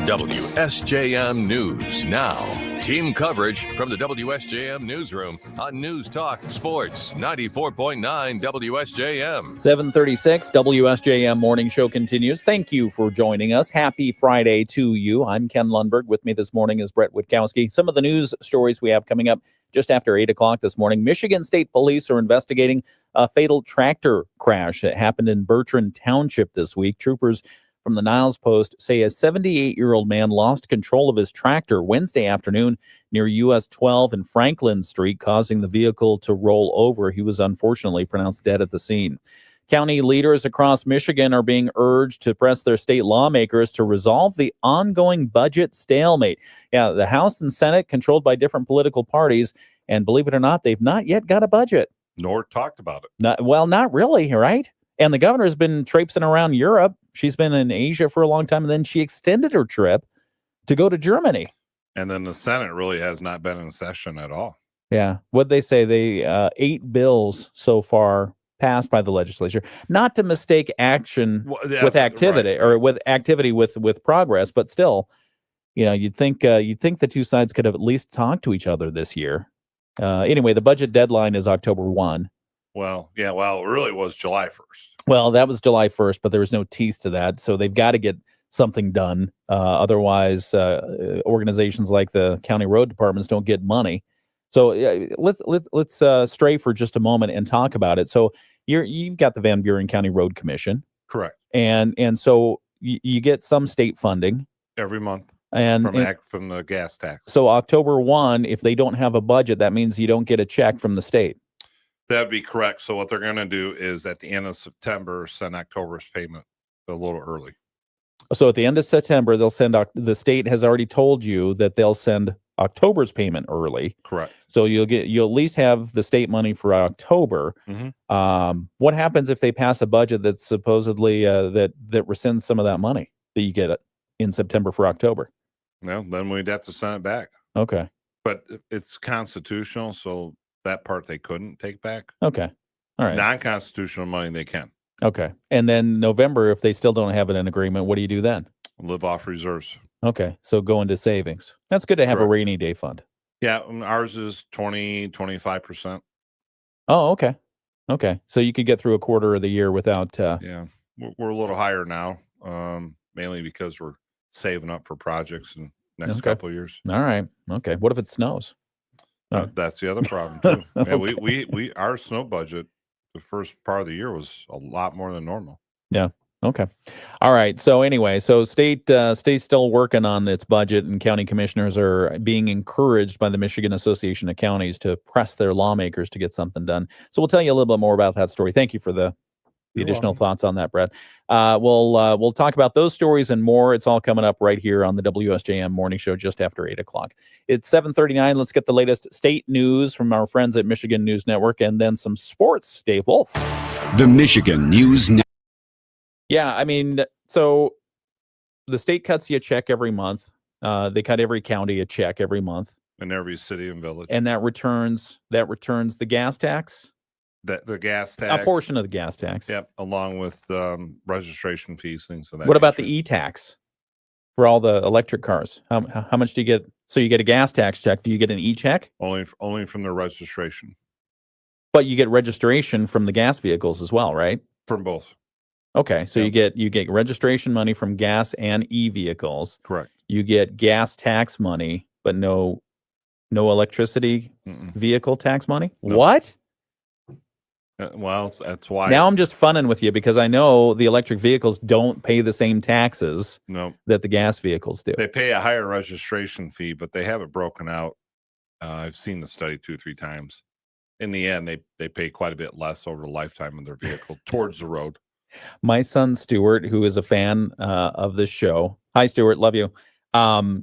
WSJM News Now. Team coverage from the WSJM Newsroom on News Talk Sports 94.9 WSJM. 7:36 WSJM Morning Show continues. Thank you for joining us. Happy Friday to you. I'm Ken Lundberg. With me this morning is Bret Witkowski. Some of the news stories we have coming up just after 8 o'clock this morning. Michigan State Police are investigating a fatal tractor crash that happened in Bertrand Township this week. Troopers from the Niles Post say a 78-year-old man lost control of his tractor Wednesday afternoon near US 12 and Franklin Street, causing the vehicle to roll over. He was unfortunately pronounced dead at the scene. County leaders across Michigan are being urged to press their state lawmakers to resolve the ongoing budget stalemate. Yeah, the House and Senate controlled by different political parties, and believe it or not, they've not yet got a budget. Nor talked about it. Not really, right? And the governor has been traipsing around Europe. She's been in Asia for a long time, and then she extended her trip to go to Germany. And then the Senate really has not been in session at all. Yeah. What'd they say? They 8 bills so far passed by the legislature. Not to mistake action with activity, right, or with activity with progress, but still, you'd think the two sides could have at least talked to each other this year. Anyway, the budget deadline is October 1. Well, yeah, it really was July 1st. Well, that was July 1st, but there was no tease to that. So they've got to get something done. Otherwise, organizations like the county road departments don't get money. So let's stray for just a moment and talk about it. So you've got the Van Buren County Road Commission. Correct. And so you get some state funding every month. From the gas tax. So October 1, if they don't have a budget, that means you don't get a check from the state. That'd be correct. So what they're going to do is at the end of September, send October's payment a little early. So at the end of September, they'll send the state has already told you that they'll send October's payment early. Correct. So you'll at least have the state money for October. Mm-hmm. What happens if they pass a budget that's supposedly that rescinds some of that money that you get in September for October? No, then we'd have to send it back. Okay. But it's constitutional, so that part they couldn't take back. Okay. All right. Non-constitutional money they can. Okay. And then November, if they still don't have an agreement, what do you do then? Live off reserves. Okay. So go into savings. That's good to have. Correct. A rainy day fund. Yeah. Ours is 25%. Oh, okay. Okay. So you could get through a quarter of the year without. Yeah. We're a little higher now, mainly because we're saving up for projects in the next couple of years. All right. Okay. What if it snows? That's the other problem too. Yeah, Okay. we our snow budget the first part of the year was a lot more than normal. Yeah. Okay. All right. So anyway, state's still working on its budget, and county commissioners are being encouraged by the Michigan Association of Counties to press their lawmakers to get something done. So we'll tell you a little bit more about that story. Thank you for the the additional thoughts on that, Brett. We'll talk about those stories and more. It's all coming up right here on the WSJM Morning Show just after 8 o'clock. It's 7:39. Let's get the latest state news from our friends at Michigan News Network and then some sports. Dave Wolf. The Michigan News Network. Yeah, I mean, so the state cuts you a check every month. They cut every county a check every month. In every city and village. And that returns the gas tax? The gas tax. A portion of the gas tax. Yep, along with registration fees, things of that What about nature. the e-tax for all the electric cars? How much do you get? So you get a gas tax check. Do you get an e-check? Only from the registration. But you get registration from the gas vehicles as well, right? From both. Okay, so you get registration money from gas and e-vehicles. Correct. You get gas tax money, but no electricity vehicle tax money? No. What? Well, that's why. Now I'm just funning with you because I know the electric vehicles don't pay the same taxes that the gas vehicles do. They pay a higher registration fee, but they have it broken out. I've seen the study 2 or 3 times. In the end, they pay quite a bit less over the lifetime of their vehicle towards the road. My son Stuart, who is a fan of this show, hi Stuart, love you.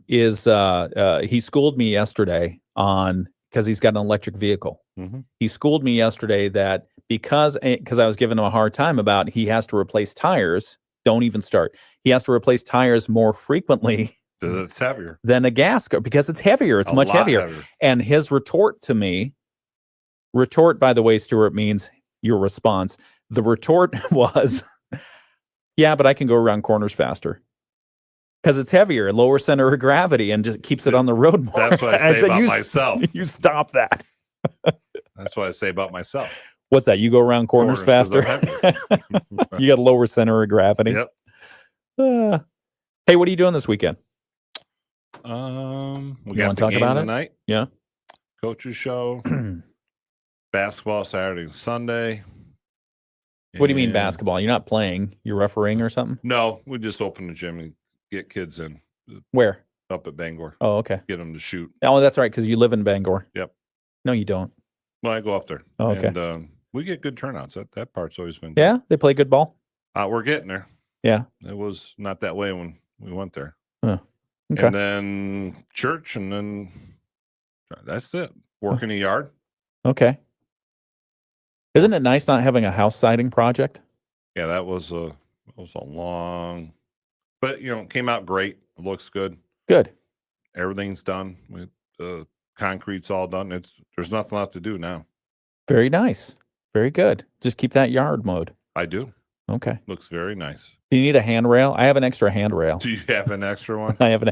He schooled me yesterday because he's got an electric vehicle. Mm-hmm. He schooled me yesterday that because I was giving him a hard time about he has to replace tires. Don't even start. He has to replace tires more frequently. It's heavier than a gas car because it's heavier. It's much heavier. And his retort to me, by the way, Stuart, means your response. The retort was, yeah, but I can go around corners faster. Because it's heavier, lower center of gravity, and just keeps it on the road more. That's what I say about myself. You stop that. That's what I say about myself. What's that? You go around corners faster? You got lower center of gravity. Yep. Hey, what are you doing this weekend? We You got wanna the talk game about it? tonight. Yeah. Coaches show. Basketball Saturday and Sunday. What do you mean And- basketball? You're not playing. You're refereeing or something? No, we just open the gym and get kids in. Where? Up at Bangor. Oh, okay. Get them to shoot. Oh, that's right, because you live in Bangor. Yep. No, you don't. Well, I go up there. Oh, okay. And we get good turnouts. That part's always been Yeah, they play good ball. We're getting there. Yeah. It was not that way when we went there. Huh. Okay. And then church, and then that's it. Work in the yard. Okay. Isn't it nice not having a house siding project? Yeah, that was a long, but it came out great. It looks good. Good. Everything's done. Concrete's all done. There's nothing left to do now. Very nice. Very good. Just keep that yard mowed. I do. Okay. Looks very nice. Do you need a handrail? I have an extra handrail. Do you have an extra one? I have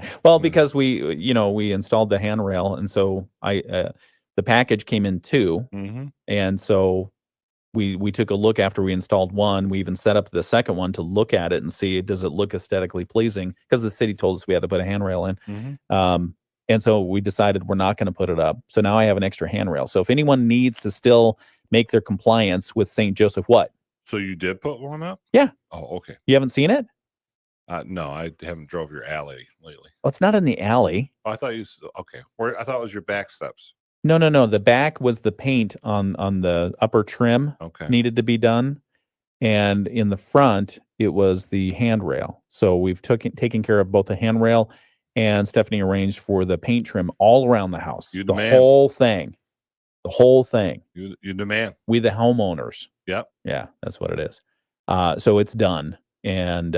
because we installed the handrail, and so the package came in 2, Mm-hmm. and so we took a look after we installed one. We even set up the second one to look at it and see, does it look aesthetically pleasing? Because the city told us we had to put a handrail in. Mm-hmm. And so we decided we're not going to put it up. So now I have an extra handrail. So if anyone needs to still make their compliance with St. Joseph, what? So you did put one up? Yeah. Oh, okay. You haven't seen it? No, I haven't drove your alley lately. Well, it's not in the alley. Oh, I thought okay. I thought it was your back steps. No. The back was the paint on the upper trim. Okay. Needed to be done. And in the front, it was the handrail. So we've taken care of both the handrail, and Stephanie arranged for the paint trim all around the house. You the the man. whole thing. The whole thing. You the man. We the homeowners. Yep. Yeah, that's what it is. So it's done. And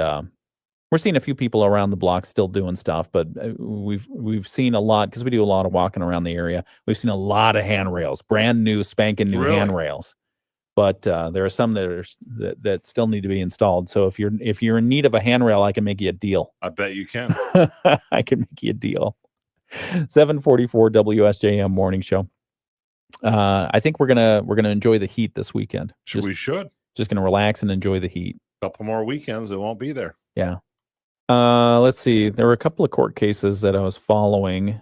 we're seeing a few people around the block still doing stuff, but we've seen a lot because we do a lot of walking around the area. We've seen a lot of handrails, brand new, spanking new Really? handrails. But there are some that still need to be installed. So if you're in need of a handrail, I can make you a deal. I bet you can. I can make you a deal. 744 WSJM Morning Show. I think we're gonna enjoy the heat this weekend. We should. Just gonna relax and enjoy the heat. Couple more weekends, it won't be there. Yeah. Let's see. There were a couple of court cases that I was following.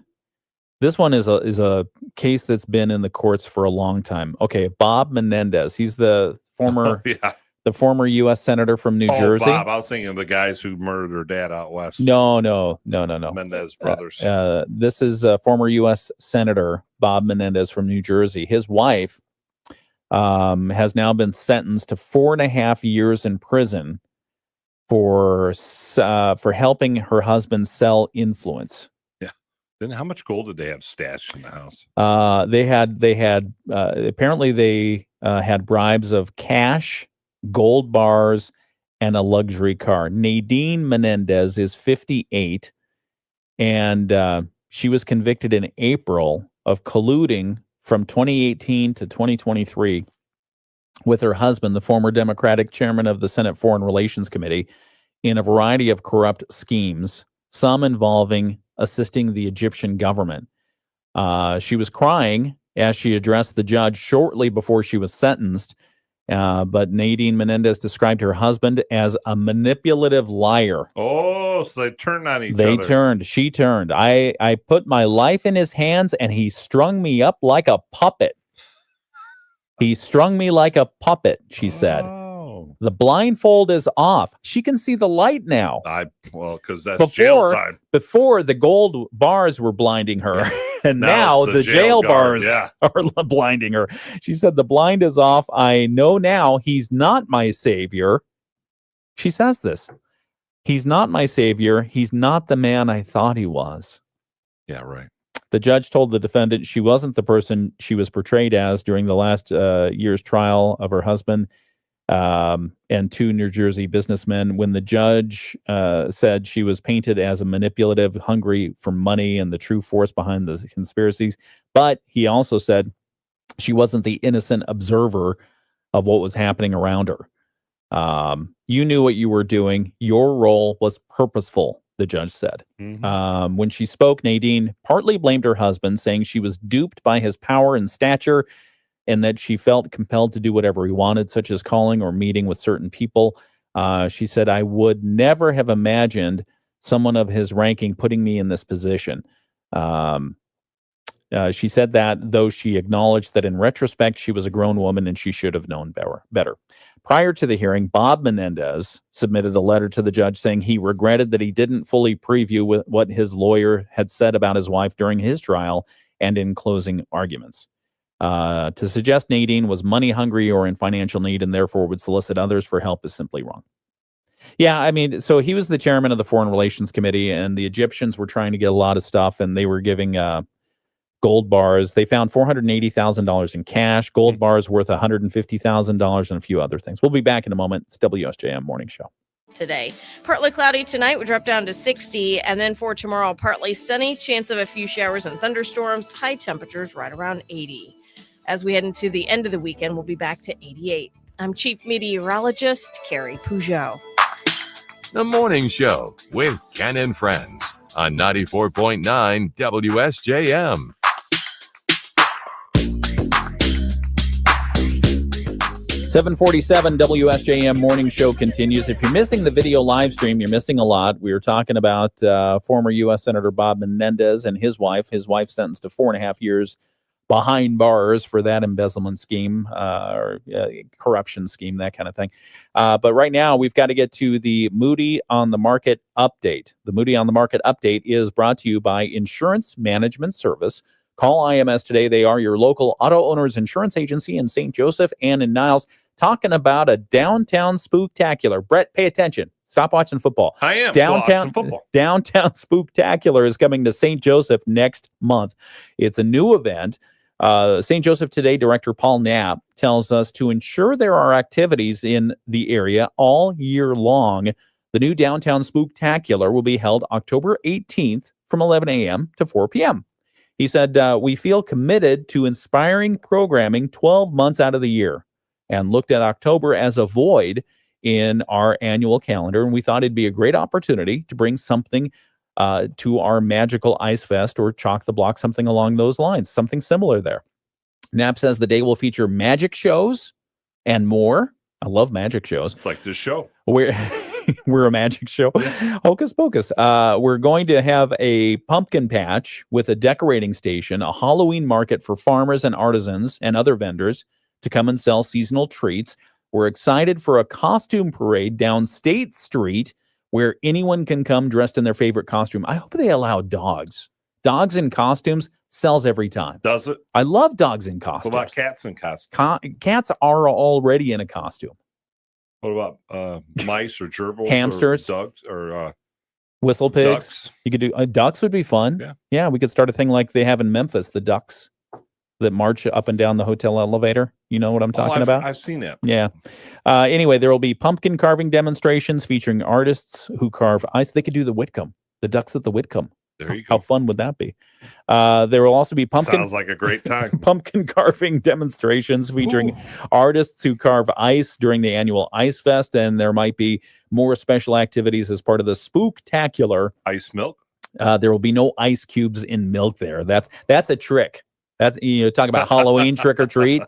This one is a case that's been in the courts for a long time. Okay, Bob Menendez. He's the former the former U.S. senator from New Jersey. Bob, I was thinking of the guys who murdered their dad out west. No. Mendez brothers. This is a former U.S. Senator Bob Menendez from New Jersey. His wife has now been sentenced to 4.5 years in prison for helping her husband sell influence. Yeah. Then how much gold did they have stashed in the house? They had apparently they had bribes of cash, gold bars, and a luxury car. Nadine Menendez is 58, and she was convicted in April of colluding from 2018 to 2023 with her husband, the former Democratic chairman of the Senate Foreign Relations Committee, in a variety of corrupt schemes, some involving assisting the Egyptian government. She was crying as she addressed the judge shortly before she was sentenced, but Nadine Menendez described her husband as a manipulative liar. Oh, so they turned on each They other. turned. She turned. I put my life in his hands, and he strung me up like a puppet. He strung me like a puppet, she said. Oh. The blindfold is off. She can see the light now. Because that's jail time. Before, the gold bars were blinding her, and now it's the jail guard, bars are blinding her. She said, the blind is off. I know now he's not my savior. She says this. He's not my savior. He's not the man I thought he was. Yeah, right. The judge told the defendant she wasn't the person she was portrayed as during the last year's trial of her husband and two New Jersey businessmen. When the judge said she was painted as a manipulative, hungry for money, and the true force behind the conspiracies, but he also said she wasn't the innocent observer of what was happening around her. You knew what you were doing. Your role was purposeful, the judge said. Mm-hmm. When she spoke, Nadine partly blamed her husband, saying she was duped by his power and stature and that she felt compelled to do whatever he wanted, such as calling or meeting with certain people. She said, I would never have imagined someone of his ranking putting me in this position. She said that, though she acknowledged that in retrospect, she was a grown woman and she should have known better. Prior to the hearing, Bob Menendez submitted a letter to the judge saying he regretted that he didn't fully preview what his lawyer had said about his wife during his trial and in closing arguments. To suggest Nadine was money hungry or in financial need and therefore would solicit others for help is simply wrong. Yeah, I mean, so he was the chairman of the Foreign Relations Committee, and the Egyptians were trying to get a lot of stuff, and they were giving gold bars. They found $480,000 in cash, gold bars worth $150,000, and a few other things. We'll be back in a moment. It's WSJM Morning Show. Today, partly cloudy tonight, we drop down to 60, and then for tomorrow, partly sunny, chance of a few showers and thunderstorms, high temperatures right around 80. As we head into the end of the weekend, we'll be back to 88. I'm Chief Meteorologist Carrie Peugeot. The Morning Show with Ken and Friends on 94.9 WSJM. 747 WSJM Morning Show continues. If you're missing the video live stream, you're missing a lot. We were talking about former U.S. Senator Bob Menendez and his wife. His wife sentenced to 4.5 years behind bars for that embezzlement scheme or corruption scheme, that kind of thing. But right now, we've got to get to the Moody on the Market update. The Moody on the Market update is brought to you by Insurance Management Service. Call IMS today. They are your local auto owners insurance agency in St. Joseph and in Niles. Talking about a downtown spooktacular. Bret, pay attention. Stop watching football. I am downtown watching football. Downtown Spooktacular is coming to St. Joseph next month. It's a new event. St. Joseph Today director Paul Knapp tells us to ensure there are activities in the area all year long. The new Downtown Spooktacular will be held October 18th from 11 a.m. to 4 p.m. He said, we feel committed to inspiring programming 12 months out of the year and looked at October as a void in our annual calendar. And we thought it'd be a great opportunity to bring something to our magical Ice Fest or Chalk the Block, something along those lines, something similar there. Knapp says the day will feature magic shows and more. I love magic shows. It's like this show. We're a magic show. Yeah. Hocus pocus. We're going to have a pumpkin patch with a decorating station, a Halloween market for farmers and artisans and other vendors to come and sell seasonal treats. We're excited for a costume parade down State Street where anyone can come dressed in their favorite costume. I hope they allow dogs. Dogs in costumes sells every time. Does it? I love dogs in What costumes. about cats in costumes? Cats are already in a costume. What about mice or gerbils? Hamsters? Or ducks? Or Whistle pigs. ducks? You could do ducks would be fun. Yeah. We could start a thing like they have in Memphis, the ducks that march up and down the hotel elevator. You know what I'm talking about? I've seen that. Yeah. Anyway, there will be pumpkin carving demonstrations featuring artists who carve ice. They could do the Whitcomb, the ducks at the Whitcomb. There you go. How fun would that be? There will also be Sounds like a great time. pumpkin carving demonstrations featuring artists who carve ice during the annual Ice Fest, and there might be more special activities as part of the Spooktacular. Ice milk? There will be no ice cubes in milk there. That's a trick. That's, talk about Halloween trick or treat.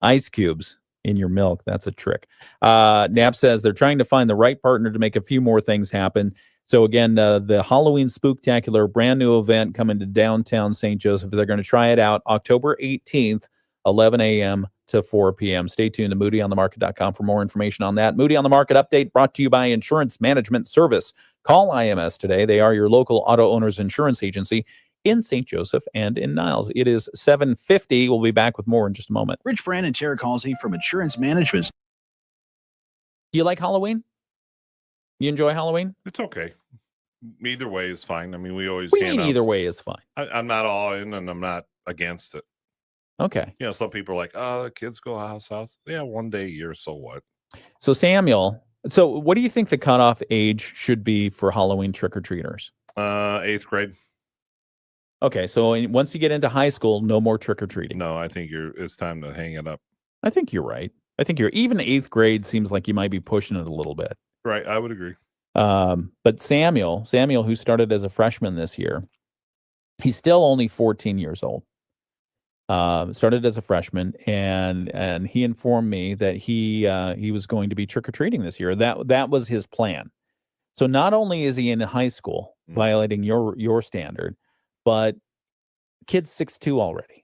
Ice cubes in your milk. That's a trick. Knapp says they're trying to find the right partner to make a few more things happen. So again, the Halloween Spooktacular, brand new event coming to downtown St. Joseph. They're going to try it out October 18th, 11 a.m. to 4 p.m. Stay tuned to moodyonthemarket.com for more information on that. Moody on the Market update brought to you by Insurance Management Service. Call IMS today. They are your local auto owner's insurance agency in St. Joseph and in Niles. It is 7:50. We'll be back with more in just a moment. Rich Brand and Tara Halsey from Insurance Management. Do you like Halloween? You enjoy Halloween? It's okay. Either way is fine. I mean, we always either way is fine. I'm not all in and I'm not against it. Okay. Some people are like, oh, the kids go house. Yeah, one day a year, so what? So Samuel, what do you think the cutoff age should be for Halloween trick-or-treaters? 8th grade. Okay, so once you get into high school, no more trick-or-treating. No, I think it's time to hang it up. I think you're right. I think even 8th grade seems like you might be pushing it a little bit. Right, I would agree. But Samuel, who started as a freshman this year, he's still only 14 years old. Started as a freshman, and he informed me that he was going to be trick-or-treating this year. That was his plan. So not only is he in high school, violating your standard, but kid's 6'2" already.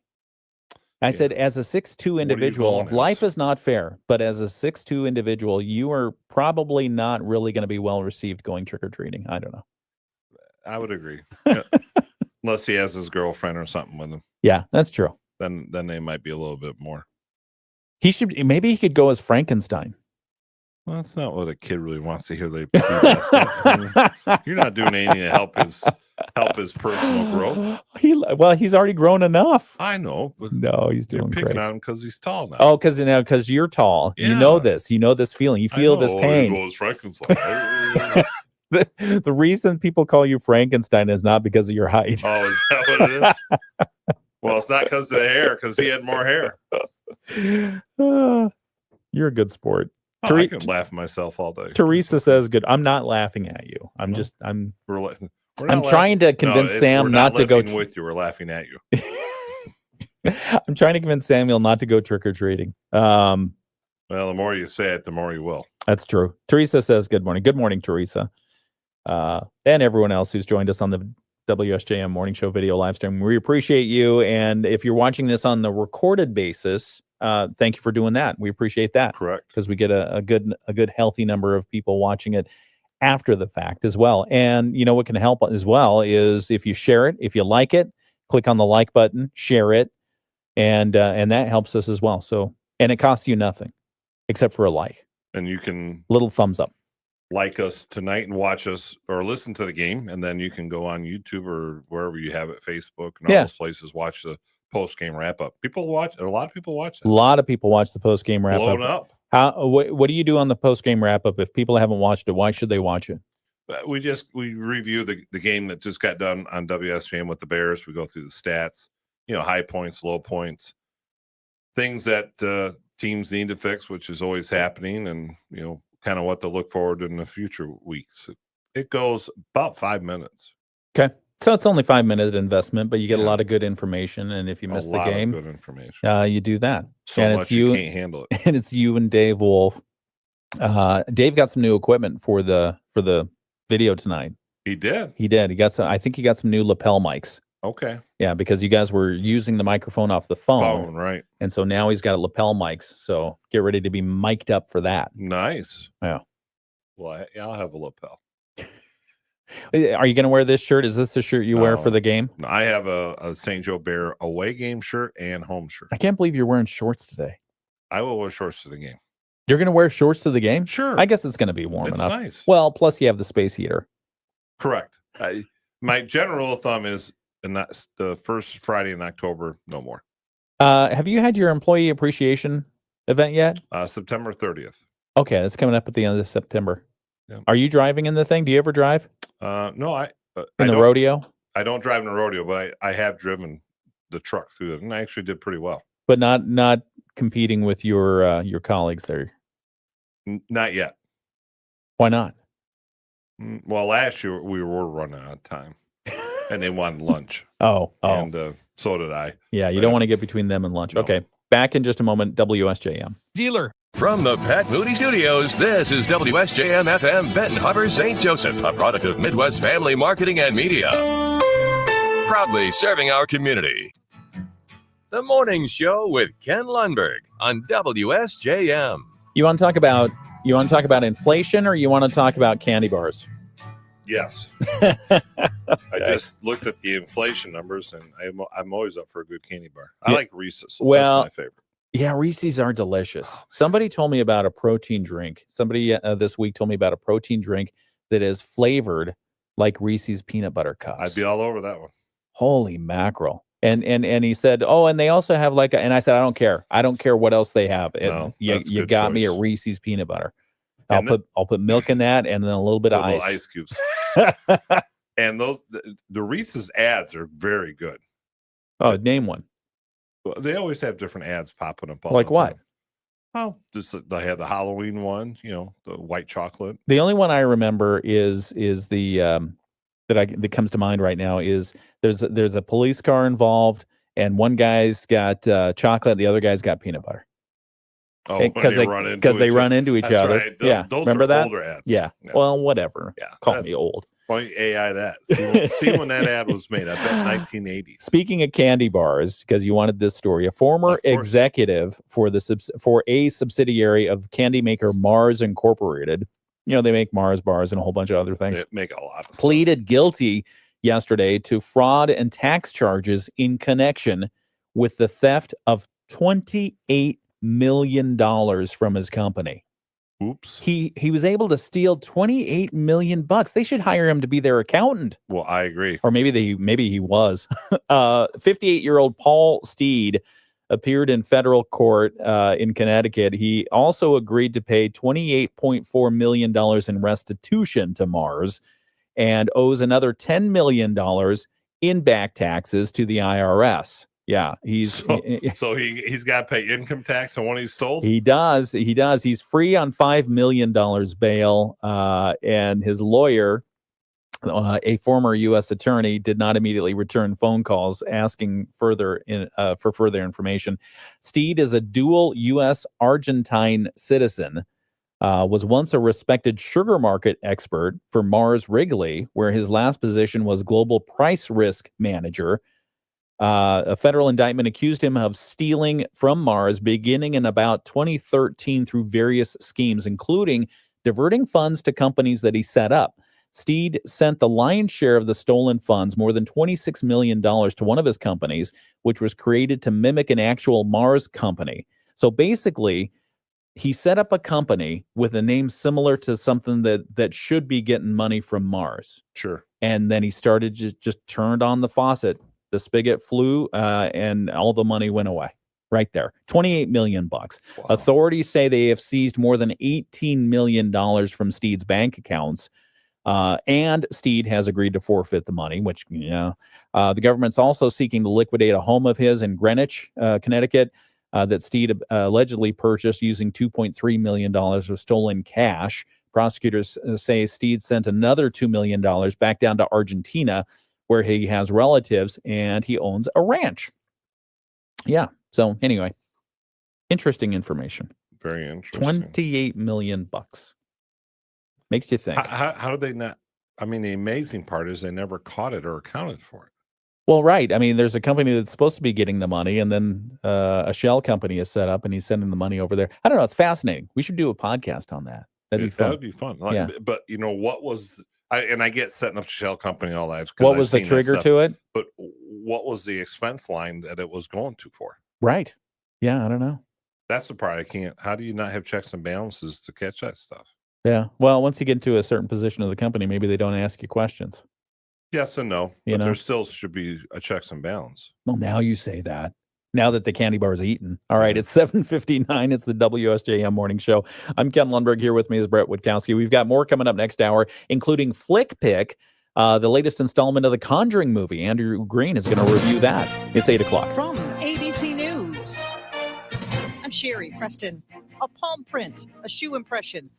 I said, as a 6'2" individual, life is not fair, but as a 6'2" individual, you are probably not really going to be well received going trick-or-treating. I don't know. I would agree. Yeah. Unless he has his girlfriend or something with him. Yeah, that's true. Then they might be a little bit more. Maybe he could go as Frankenstein. Well, that's not what a kid really wants to hear. You're not doing anything to help his personal growth. He's already grown enough. I know, but no, he's doing picking great. on him because he's tall now. Oh, because you're tall. Yeah. You know this. You know this feeling. You feel this pain. He goes Frankenstein. The reason people call you Frankenstein is not because of your height. Oh, is that what it is? Well, it's not because of the hair, because he had more hair. You're a good sport. I can laugh at myself all day. Teresa says, "Good." I'm not laughing at you. I'm I'm trying to convince Sam not to go with you. We're laughing at you. I'm trying to convince Samuel not to go trick or treating. Well, the more you say it, the more you will. That's true. Teresa says, "Good morning." Good morning, Teresa, and everyone else who's joined us on the WSJM Morning Show video live stream. We appreciate you, and if you're watching this on the recorded basis, thank you for doing that. We appreciate that. Correct, because we get a good healthy number of people watching it after the fact as well. And what can help as well is if you share it, if you like it, click on the like button, share it, and that helps us as well. So, and it costs you nothing except for a like, and you can little thumbs up. Like us tonight and watch us or listen to the game, and then you can go on YouTube or wherever you have it, Facebook and all those places, watch the post-game wrap-up. A lot of people watch that. A lot of people watch the post-game wrap-up. Blown up. What do you do on the post-game wrap-up? If people haven't watched it, why should they watch it? We review the game that just got done on WSJM with the Bears. We go through the stats, high points, low points, things that teams need to fix, which is always happening, and kind of what to look forward to in the future weeks. It goes about 5 minutes. Okay. So it's only 5-minute investment, but you get a lot of good information. And if you miss the game, good information. You do that. So and much it's you can't handle it. And it's you and Dave Wolf. Dave got some new equipment for the video tonight. He did. He got some. I think he got some new lapel mics. Okay. Yeah, because you guys were using the microphone off the phone. Right. And so now he's got lapel mics. So get ready to be mic'd up for that. Nice. Yeah. Well, I'll have a lapel. Are you going to wear this shirt? Is this the shirt you wear for No. the game? No, I have a St. Joe Bear away game shirt and home shirt. I can't believe you're wearing shorts today. I will wear shorts to the game. You're going to wear shorts to the game? Sure. I guess it's going to be warm It's enough. nice. Well, plus you have the space heater. Correct. My general rule of thumb is the first Friday in October, no more. Have you had your employee appreciation event yet? September 30th. Okay, that's coming up at the end of September. Yeah. Are you driving in the thing? Do you ever drive? No, I In the don't- rodeo? I don't drive in a rodeo, but I have driven the truck through it, and I actually did pretty well. But not competing with your colleagues there. Not yet. Why not? Well, last year we were running out of time, and they wanted lunch. Oh. And so did I. Yeah, you don't want to get between them and lunch. No. Okay, back in just a moment. WSJM. Dealer. From the Pat Moody Studios, this is WSJM FM Benton Harbor, St. Joseph, a product of Midwest Family Marketing and Media. Proudly serving our community. The Morning Show with Ken Lundberg on WSJM. You want to talk about inflation, or you want to talk about candy bars? Yes. Okay. I just looked at the inflation numbers, and I'm always up for a good candy bar. I like Reese's. So Well, that's my favorite. Yeah, Reese's are delicious. Somebody told me about a protein drink. Somebody this week told me about a protein drink that is flavored like Reese's peanut butter cups. I'd be all over that one. Holy mackerel. And he said, and they also have and I said, I don't care. I don't care what else they have. No, that's a You good got me choice. a Reese's peanut butter. And I'll put milk in that and then a little bit of Little ice. ice cubes. And the Reese's ads are very good. Oh, name one. They always have different ads popping up. All Like the what? time. Oh, just they have the Halloween one, the white chocolate. The only one I remember is the that comes to mind right now is there's a police car involved and one guy's got chocolate, the other guy's got peanut butter. Oh, Because they run into each That's other. right. Yeah, Those remember are that? older ads. Yeah. Well, whatever. Yeah. Call me old. Why don't you AI that? See when that ad was made. I bet 1980s. Speaking of candy bars, because you wanted this story, a former executive for a subsidiary of candy maker Mars Incorporated, they make Mars bars and a whole bunch of other things, They make a lot of pleaded guilty yesterday to fraud and tax charges in connection with the theft of $28 million from his company. Oops. He was able to steal $28 million. They should hire him to be their accountant. Well, I agree. Or maybe he was. 58-year-old Paul Steed appeared in federal court in Connecticut. He also agreed to pay $28.4 million in restitution to Mars and owes another $10 million in back taxes to the IRS. Yeah, he's got to pay income tax on what he stole. He does. He's free on $5 million bail, and his lawyer, a former U.S. attorney, did not immediately return phone calls asking for further information. Steed is a dual U.S. Argentine citizen. Was once a respected sugar market expert for Mars Wrigley, where his last position was global price risk manager. A federal indictment accused him of stealing from Mars beginning in about 2013 through various schemes, including diverting funds to companies that he set up. Steed sent the lion's share of the stolen funds, more than $26 million, to one of his companies, which was created to mimic an actual Mars company. So basically, he set up a company with a name similar to something that should be getting money from Mars. Sure. And then he started just turned on the faucet. The spigot flew, and all the money went away. Right there, $28 million. Wow. Authorities say they have seized more than $18 million from Steed's bank accounts, and Steed has agreed to forfeit the money. Which, the government's also seeking to liquidate a home of his in Greenwich, Connecticut, that Steed allegedly purchased using $2.3 million of stolen cash. Prosecutors say Steed sent another $2 million back down to Argentina, where he has relatives and he owns a ranch. Yeah. So anyway, interesting information. Very interesting. $28 million. Makes you think. How did they not? I mean, the amazing part is they never caught it or accounted for it. Well, right. I mean, there's a company that's supposed to be getting the money, and then a shell company is set up, and he's sending the money over there. I don't know. It's fascinating. We should do a podcast on that. That'd be fun. That would be fun. But what was I get setting up a shell company and all that. What was the trigger to it? But what was the expense line that it was going to for? Right. Yeah, I don't know. That's the part I can't. How do you not have checks and balances to catch that stuff? Yeah. Well, once you get into a certain position of the company, maybe they don't ask you questions. Yes and no, but there still should be a checks and balance. Well, now you say that. Now that the candy bar is eaten. All right, it's 7:59. It's the WSJM Morning Show. I'm Ken Lundberg. Here with me is Bret Witkowski. We've got more coming up next hour, including Flick Pick, the latest installment of the Conjuring movie. Andrew Green is going to review that. It's 8 o'clock. From ABC News, I'm Sherry Preston. A palm print, a shoe impression,